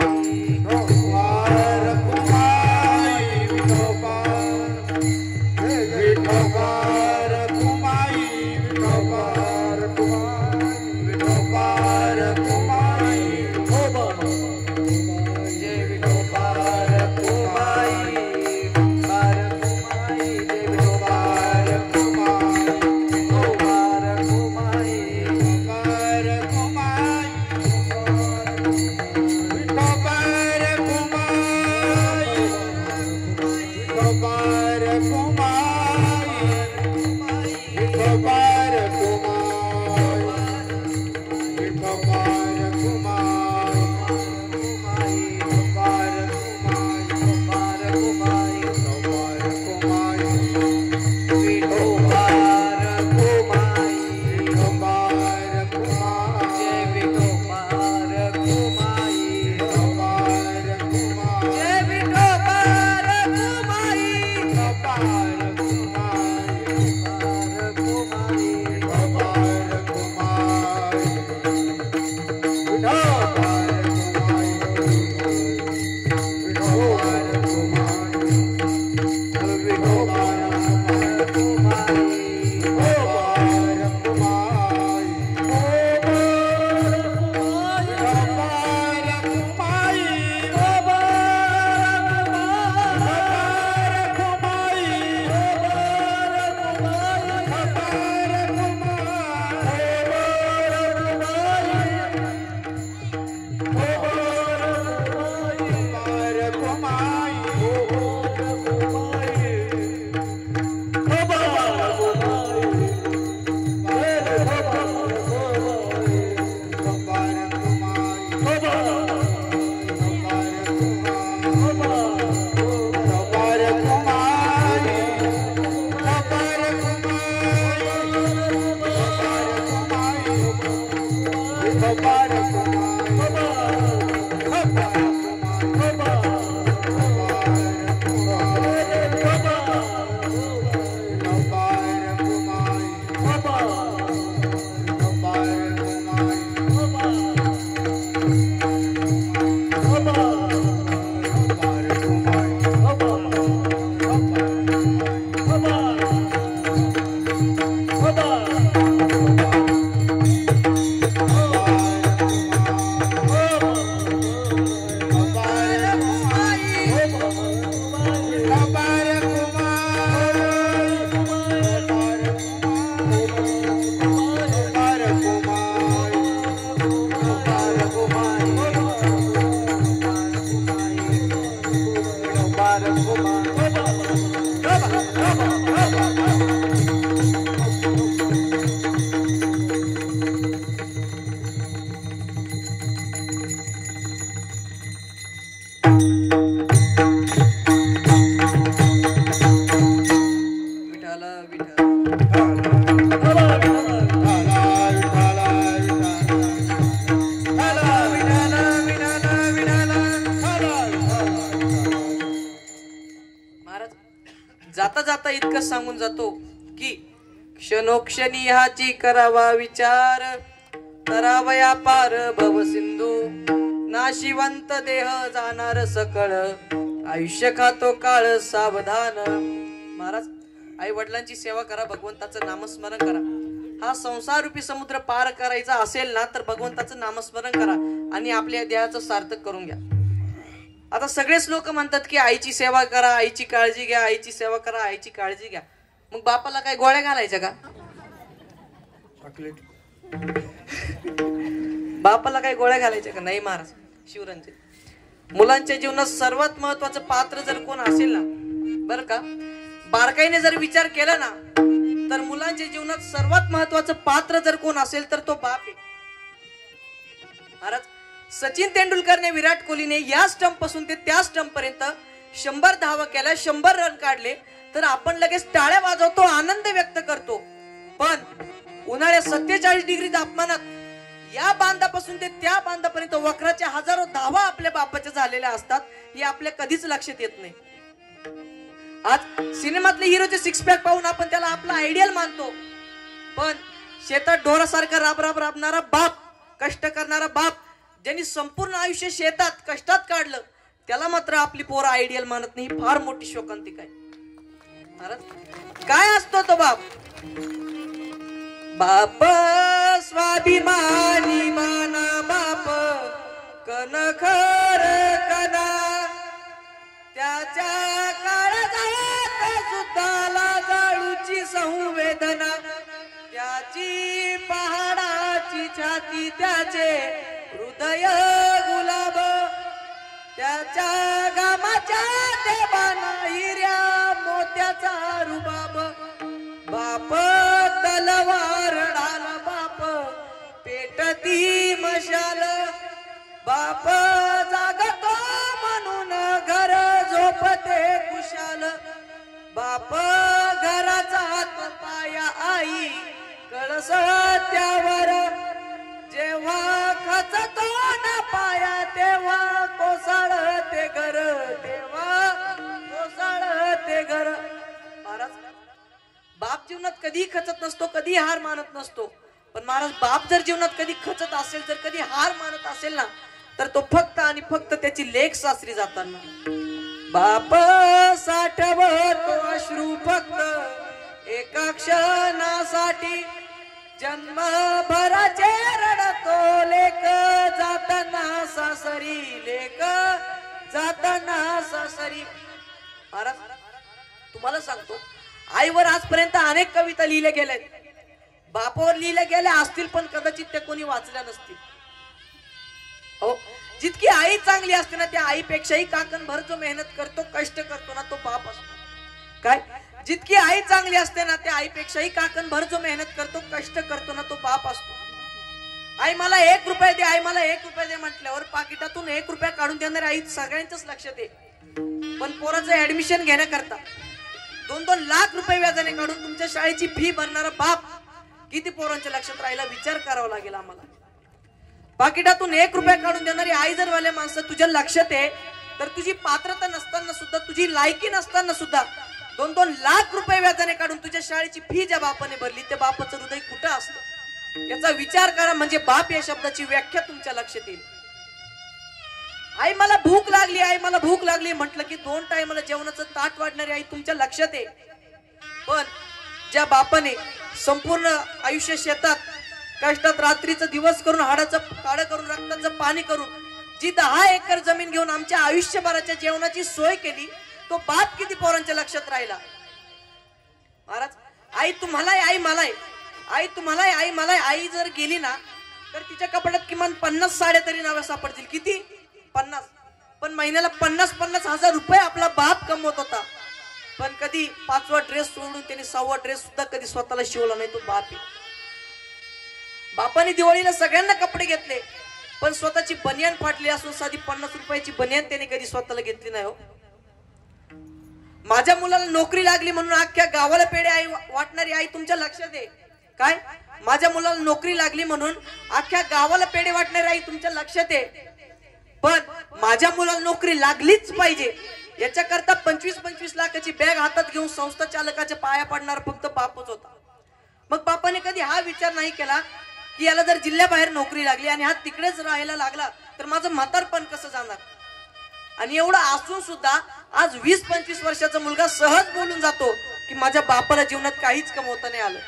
जाता जाता इतकं सांगून जातो की क्षणोक्षणी ह्याची करावा विचार करावया पार भव सिंधू नाशिवंत देह जाणार सकळ आयुष्य खातो काळ सावधान। महाराज आई वडिलांची सेवा करा, भगवंताचं नामस्मरण करा। हा संसार रूपी समुद्र पार करायचा असेल ना तर भगवंताचं नामस्मरण करा आणि आपल्या देहाचं सार्थक करून घ्या। आता सगळेच लोक म्हणतात की आईची सेवा करा, आईची काळजी घ्या, आईची सेवा करा, आईची काळजी घ्या। मग बापाला काय गोळ्या घालायच्या का? बापाला काय गोळ्या घालायच्या का? नाही महाराज। शिवरांचे मुलांच्या जीवनात सर्वात महत्वाचं पात्र जर कोण असेल ना, बरं का, बारकाईने जर विचार केला ना तर मुलांच्या जीवनात सर्वात महत्वाचं पात्र जर कोण असेल तर तो बाप आहे। महाराज सचिन तेंडुलकरने, विराट कोहलीने या स्टंप पासून ते त्या स्टंप पर्यंत 100 धावा केल्या, 100 रन काढले तर आपण लगेच टाळ्या वाजवतो, आनंद व्यक्त करतो। पण उन्हाळ्यात 47 डिग्री तापमानात या बांधापासून ते त्या बांधापर्यंत वक्राच्या हजारो धावा आपल्या बापाच्या झालेल्या असतात, हे आपल्या कधीच लक्षात येत नाही। आज सिनेमातले हिरोचे 6 पॅक पाहून आपण त्याला आपला आयडियल मानतो, पण शेतात ढोरासारखा राबणारा बाप, कष्ट करणारा बाप, ज्यांनी संपूर्ण आयुष्य शेतात कष्टात काढलं, त्याला मात्र आपली पोरं आयडियल मानत नाही. फार मोठी शोकांतिक आहे. काय असतो तो बाप? बाप स्वाभिमानी माना बाप कनखर कना, त्याच्या काळजात सुद्धा जाळूची संवेदना, त्याची पहाडाची छाती, त्याचे हृदय गुलाब, त्याच्या गामाच्या देवाना हिऱ्या मोत्याचा रुबाब. बाप तलवार ढाल, बाप पेटती मशाल, बाप जागतो म्हणून घर झोपते कुशाल, बाप घराचा पाया आई कळस त्यावर, जेव्हा खचतो ना पाया तेव्हा कोसळते घर, तेव्हा कोसळते घर. महाराज, बाप जीवनात कधी खचत नसतो, कधी हार मानत नसतो. पण महाराज, बाप जर जीवनात कधी खचत असेल, जर कधी हार मानत असेल ना, तर तो फक्त आणि फक्त त्याची लेक सासरी जाताना. बाप साठवतो अश्रू फक्त एका क्षणासाठी, जन्मभराचे रडतो लेक जाताना सासरी, लेक जाताना सासरी. महाराज, तुम्हाला सांगतो, आईवर आजपर्यंत अनेक कविता लिहिल्या गेल्या, बापावर लिहिल्या गेल्या असतील, पण कदाचित त्या कोणी वाचल्या नसतील. हो, जितकी आई चांगली असते ना, त्या आईपेक्षाही काकणभर जो मेहनत करतो, कष्ट करतो ना, तो बाप असतो. काय? जितकी आई चांगली असते ना, त्या आईपेक्षाही काकणभर जो मेहनत करतो, कष्ट करतो ना, तो बाप असतो. आई मला 1 रुपया दे, आई मला 1 रुपया दे म्हटल्यावर पाकिटातून 1 रुपया काढून देणारी आई सगळ्यांच्याच लक्षात आहे. पण पोराचं ऍडमिशन घेण्याकरता 2-2 लाख रुपये व्याजाने काढून तुमच्या शाळेची फी भरणारा बाप किती पोरांच्या लक्षात राहिला, विचार करावा लागेल आम्हाला. पाकिटातून 1 रुपया काढून देणारी आई जर वाले माणसं तुझ्या लक्षात आहे, तर तुझी पात्रता नसताना सुद्धा, तुझी लायकी नसताना सुद्धा 2-2 लाख रुपये व्याजाने काढून तुझ्या शाळेची फी ज्या बापाने भरली, त्या बापाचं हृदय कुठं असतं याचा विचार करा. म्हणजे बाप या शब्दाची व्याख्या तुमच्या लक्षात येईल. आई मला भूक लागली, आई मला भूक लागली म्हटलं की 2 टायमाला जेवणाचं ताट वाढणारी आई तुमच्या लक्षात आहे. पण ज्या बापाने संपूर्ण आयुष्य शेतात कष्टात रात्रीचं दिवस करून, हाडाचं काळं करून, रक्ताचं पाणी करून, जी 10 एकर जमीन घेऊन आमच्या आयुष्यभराच्या जेवणाची सोय केली, तो बाप किती पोरांच्या लक्षात राहिला. महाराज, आई तुम्हाला आहे, आई मला आहे, आई तुम्हाला आहे, आई मला आहे. आई जर गेली ना, तर तिच्या कपाटात किमान 50 साड्या तरी नव्या सापडतील. किती? 50. पण महिन्याला 50-50 हजार रुपये आपला बाप कमवत होता. पण कधी 5वा ड्रेस सोडून त्याने 6वा ड्रेस सुद्धा कधी स्वतःला शिवला नाही. तो बाप आहे. बापाने दिवाळीला सगळ्यांना कपडे घेतले, पण स्वतःची बनियान फाटली असून साधी 50 रुपयाची बनियान त्याने कधी स्वतःला घेतली नाही. हो, माझ्या मुलाला नोकरी लागली म्हणून अख्ख्या गावाला पेढे आई वाटणारी आई तुमच्या लक्षात आहे. काय? माझ्या मुलाला नोकरी लागली म्हणून अख्ख्या गावाला पेढे वाटणारी आई तुमच्या लक्षात आहे. पण माझ्या मुलाला नोकरी लागलीच पाहिजे याच्याकरता 25-25 लाखाची बॅग हातात घेऊन संस्था चालकाच्या पाया पडणार फक्त बापच होता. मग बापाने कधी हा विचार नाही केला की याला जर जिल्ह्याबाहेर नोकरी लागली आणि हा तिकडेच राहायला लागला तर माझं म्हातारपण कसं जाणार. आणि एवढं असून सुद्धा आज 20-25 वर्षाचा मुलगा सहज बोलून जातो की माझ्या बापाला जीवनात काहीच कमवता नाही आलं.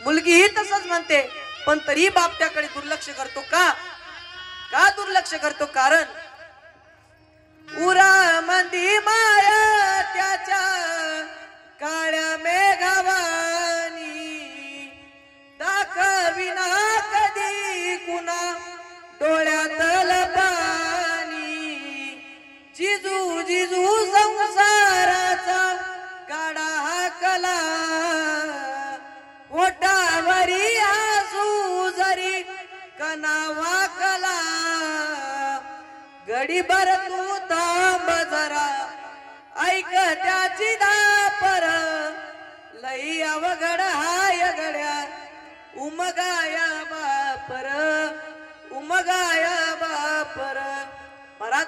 मुलगीही तसंच म्हणते, पण तरी बाप त्याकडे दुर्लक्ष करतो. का दुर्लक्ष करतो? कारण उरा मंदी माया त्याच्या काळ्या मेघावानी, दाखविना कधी कुणा डोळ्यातल पाणी. जिजू जिजू संसाराचा गाडा हाकला, ओटावरी आसू जरी कना वाकला. गडीभर तू थांब जरा, ऐक त्याची दापर, लई अवघड हाय गड्या उमगाया बापर, उमगाया बापर. महाराज,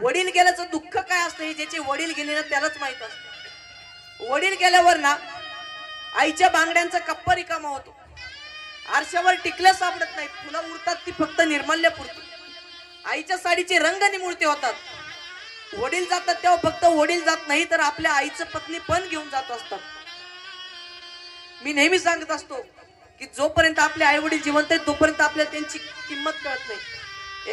वडील गेल्याचं दुःख काय असतं हे ज्याचे वडील गेले ना त्यालाच माहित असतं. वडील गेल्यावर ना आईच्या बांगड्यांचा कप्पा रिकामा होतो, आरशावर टिकल्या सापडत नाहीत, फुलं उरतात ती फक्त निर्मल्य पुरती, आईच्या साडीचे रंग निमुळते होतात, वडील जातात तेव्हा फक्त वडील जात नाही तर आपल्या आईचं पत्नी पण घेऊन जात असतात. मी नेहमी सांगत असतो की जोपर्यंत आपले आई वडील जिवंत आहेत तोपर्यंत आपल्याला त्यांची किंमत कळत नाही.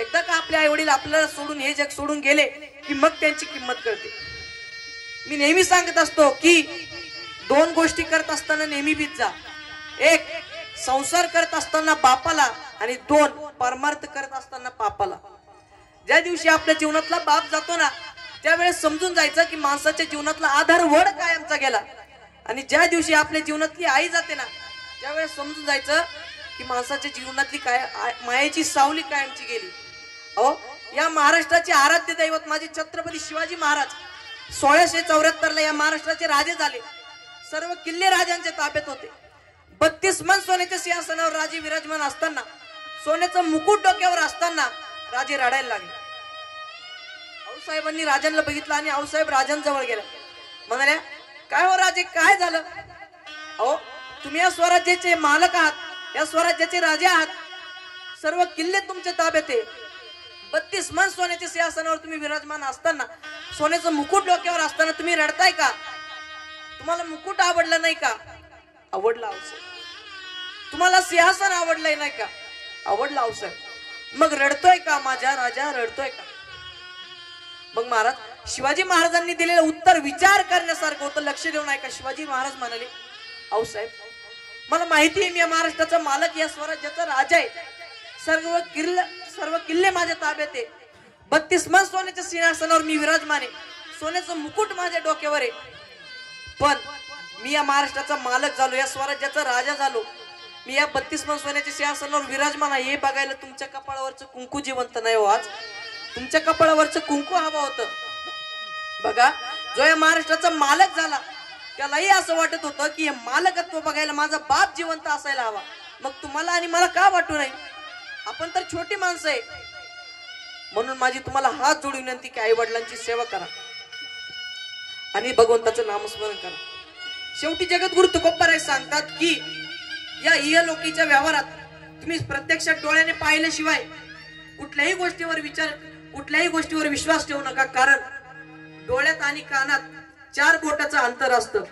एकदा का आपले आई वडील आपल्याला सोडून हे जग सोडून गेले की मग त्यांची किंमत कळते. मी नेहमी सांगत असतो की दोन गोष्टी करत असताना नेहमी भीत जा. एक, संसार करत असताना बापाला, आणि दोन, परमार्थ करत असताना पापाला. ज्या दिवशी आपल्या जीवनातला बाप जातो ना त्यावेळेस समजून जायचं की माणसाच्या जीवनातला आधार वड कायमचा गेला, आणि ज्या दिवशी आपल्या जीवनातली आई जाते ना त्यावेळेस समजून जायचं की माणसाच्या जीवनातली मायेची सावली कायमची गेली. अहो, या महाराष्ट्राचे आराध्य दैवत माझे छत्रपती शिवाजी महाराज 1674 ला या महाराष्ट्राचे राजे झाले. सर्व किल्ले राजांच्या ताब्यात होते. 32 मन सोन्याच्या सिंहासनावर राजे विराजमान असताना, सोन्याचं मुकुट डोक्यावर असताना राजे रडायला लागले. आऊसाहेबांनी राजांना बघितलं आणि आऊसाहेब राजांजवळ गेला. म्हणाल्या, काय हो राजे, काय झालं? अहो, तुम्ही या स्वराज्याचे मालक आहात, या स्वराज्याचे राजे आहात, सर्व किल्ले तुमच्या ताब्यात आहे. 32 मन सोन्याच्या सिंहासनावर तुम्ही विराजमान असताना, सोन्याचं मुकुट डोक्यावर असताना तुम्ही रडताय का? तुम्हाला मुकुट आवडलं नाही का? आवडलं आऊसाहेब. तुम्हाला सिंहासन आवडलंय नाही का? आवडलं आऊसाहेब. मग रडतोय का माझा राजा, रडतोय का? मग महाराज, शिवाजी महाराजांनी दिलेलं उत्तर विचार करण्यासारखं होतं. लक्ष देऊन ऐका. शिवाजी महाराज म्हणाले, आऊसाहेब, मला माहिती आहे मी या महाराष्ट्राचा मालक, या स्वराज्याचा राजा आहे, सर्व किल्ले माझ्या ताब्यात आहे, 32 मन सोन्याच्या सिंहासनावर मी विराजमान आहे, सोन्याचं मुकुट माझ्या डोक्यावर आहे. पण मी या महाराष्ट्राचा मालक झालो, या स्वराज्याचा राजा झालो, मी या 32 मन सोन्याच्या सिंहासनावर विराजमान आहे, हे बघायला तुमच्या कपाळावरचं कुंकू जिवंत नाही हो. आज तुमच्या कपाळावरचं कुंकू हवं होतं. बघा, जो या महाराष्ट्राचा मालक झाला त्यालाही असं वाटत होतं की हे मालकत्व बघायला माझा बाप जिवंत असायला हवा. मग तुम्हाला आणि मला का वाटू नाही? आपण तर छोटी माणसं आहे. म्हणून माझी तुम्हाला हात जोडून विनंती की आई वडिलांची सेवा करा आणि भगवंताचं नामस्मरण करा. शेवटी जगद्गुरु तुकोबाराय सांगतात की या इहलोकीच्या व्यवहारात तुम्ही प्रत्यक्षात डोळ्याने पाहिल्याशिवाय कुठल्याही गोष्टीवर विश्वास ठेवू नका. कारण डोळ्यात आणि कानात 4 बोटाचं अंतर असतं.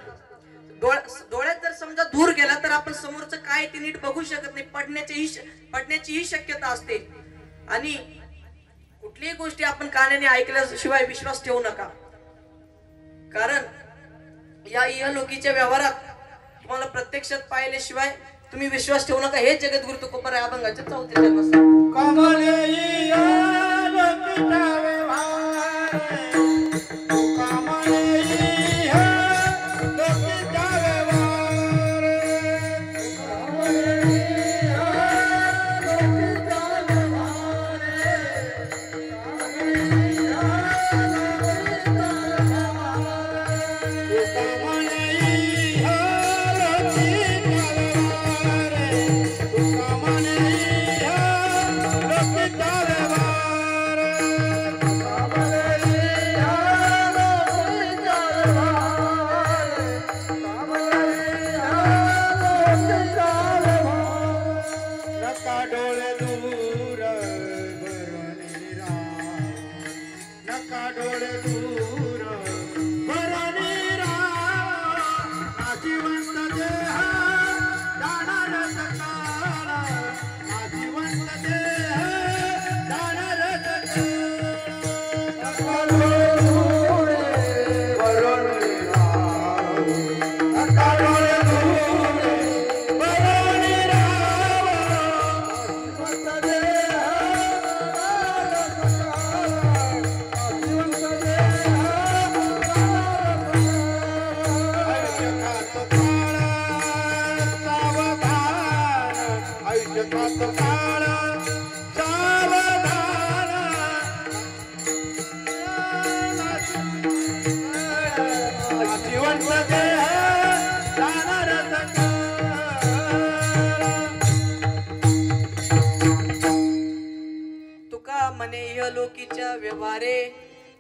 डोळ्यात जर समजा दूर गेला तर आपण समोरचं काय ते नीट बघू शकत नाही, पडण्याचीही शक्यता असते. आणि कुठलीही गोष्टी आपण कानाने ऐकल्याशिवाय विश्वास ठेवू नका. कारण या इहलोकीच्या व्यवहारात तुम्हाला प्रत्यक्षात पाहिल्याशिवाय तुम्ही विश्वास ठेवू नका. हे जगद्गुरु तुकोबाराय अभंगाच्या 4थ्या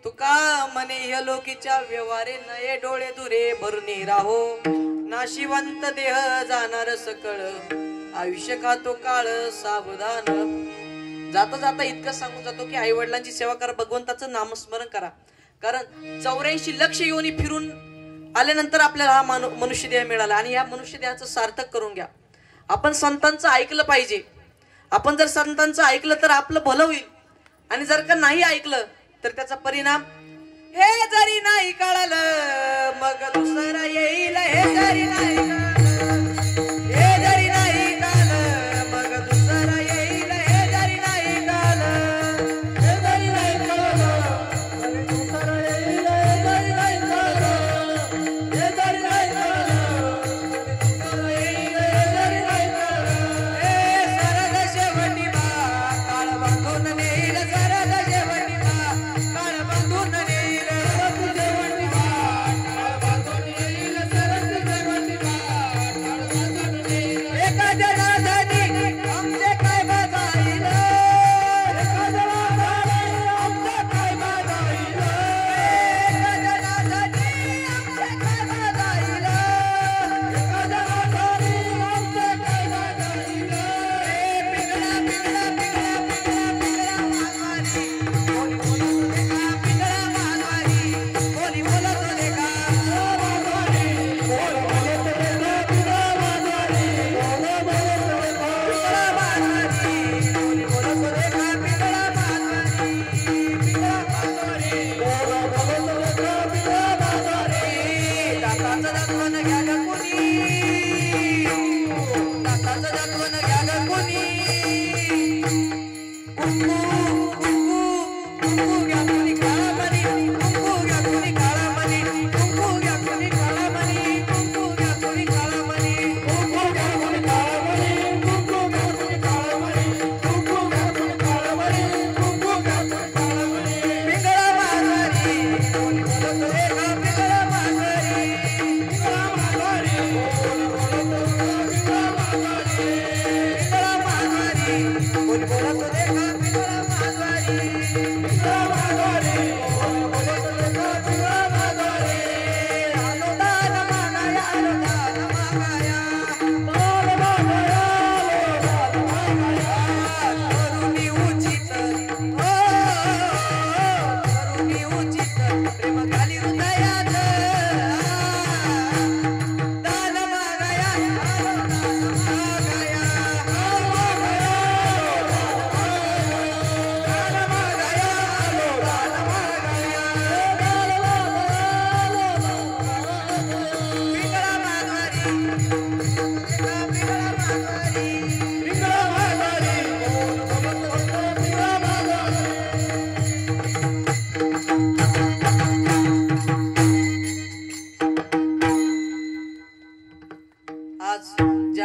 तुका मने इहलोकीच्या व्यवहारे नये डोळे दुरे भरून राहो. नाशिवंत देह जाणार सकळ, आयुष्य खातो काळ सावधान. जाता जाता इतकं सांगून जातो की आई वडिलांची सेवा करा, भगवंताचं नामस्मरण करा. कारण 84 लक्ष योनी फिरून आल्यानंतर आपल्याला हा मनुष्य देह मिळाला आणि या मनुष्य देहाचं सार्थक करून घ्या. आपण संतांचं ऐकलं पाहिजे. आपण जर संतांचं ऐकलं तर आपलं भलं होईल आणि जर का नाही ऐकलं तर त्याचा परिणाम हे जरी नाही कळलं मग दुसरा येईल. हे जरी नाही कळलं, हे जरी नाही कळलं मग दुसरा येईल. हे जरी नाही कळलं, हे जरी नाही कळलं मग दुसरा येईल. हे जरी नाही कळलं, हे जरी नाही कळलं मग दुसरा येईल. हे जरी नाही कळलं. हे सरद शेवटी बा काळ बांधून नेईल. सरद शेवटी बा काळ बांधून नेईल.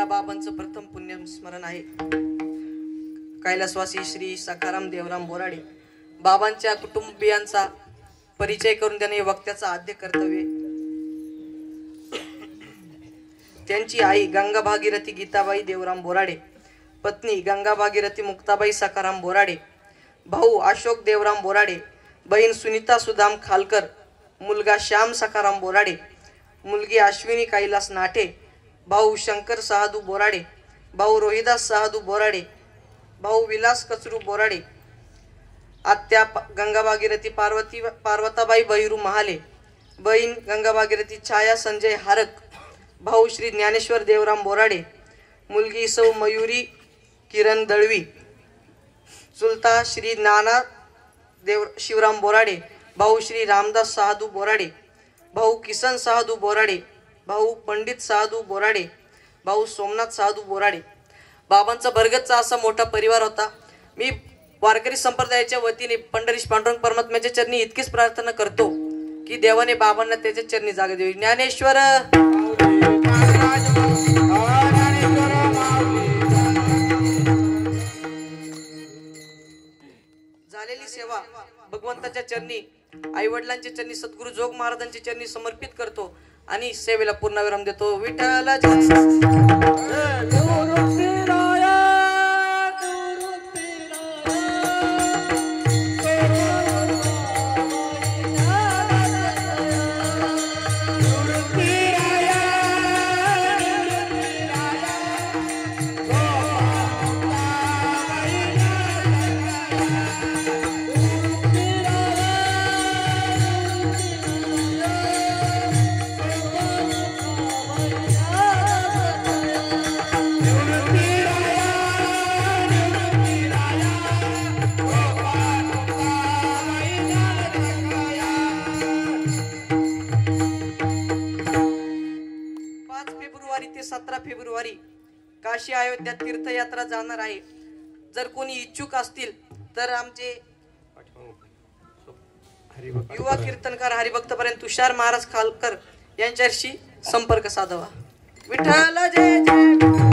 बाबांचं प्रथम पुण्य स्मरण आहे. कैलासवासी श्री सखाराम देवराम बोराडे बाबांच्या कुटुंबियांचा परिचय करून त्याने वक्त्याचा आद्य कर्तव्य. त्यांची आई गंगा भागीरथी गीताबाई देवराम बोराडे, पत्नी गंगा भागीरथी मुक्ताबाई सखाराम बोराडे, भाऊ अशोक देवराम बोराडे, बहीण सुनीता सुदाम खालकर, मुलगा श्याम सखाराम बोराडे, मुलगी अश्विनी कैलास नाटे, भाऊ शंकर सहादू बोराडे, भाऊ रोहिदास सहादू बोराडे, भाऊ विलास कचरू बोराडे, आत्या गंगा भागीरथी पार्वताबाई बहिरू महाले, बहीण गंगा भागीरथी छाया संजय हारक, भाऊ श्री ज्ञानेश्वर देवराम बोराडे, मुलगी सौ मयुरी किरण दळवी, चुलता श्री नाना देव शिवराम बोराडे, भाऊ श्री रामदास सहादू बोराडे, भाऊ किसन सहादू बोराडे, भाऊ पंडित सहादू बोराडे, भाऊ सोमनाथ सहादू बोराडे. बाबांचा भरगतचा असा मोठा परिवार होता. मी वारकरी संप्रदायाच्या वतीने पंढरीश पांडुरंग परमात्म्याच्या चरणी इतकीच प्रार्थना करतो की देवाने बाबांना त्याच्या चरणी जागा द्यावी. ज्ञानेश्वर झालेली सेवा भगवंताच्या चरणी, आई वडिलांच्या चरणी, सद्गुरु जोग महाराजांच्या चरणी समर्पित करतो आणि सेवेला पूर्णविराम देतो. विठ्ठल 17 फेब्रुवारी काशी अयोध्या तीर्थयात्रा जाणार आहे. जर कोणी इच्छुक असतील तर आमचे युवा कीर्तनकार हरिभक्तपर्यंत तुषार महाराज खालकर यांच्याशी संपर्क साधावा. विठ्ठल जय जय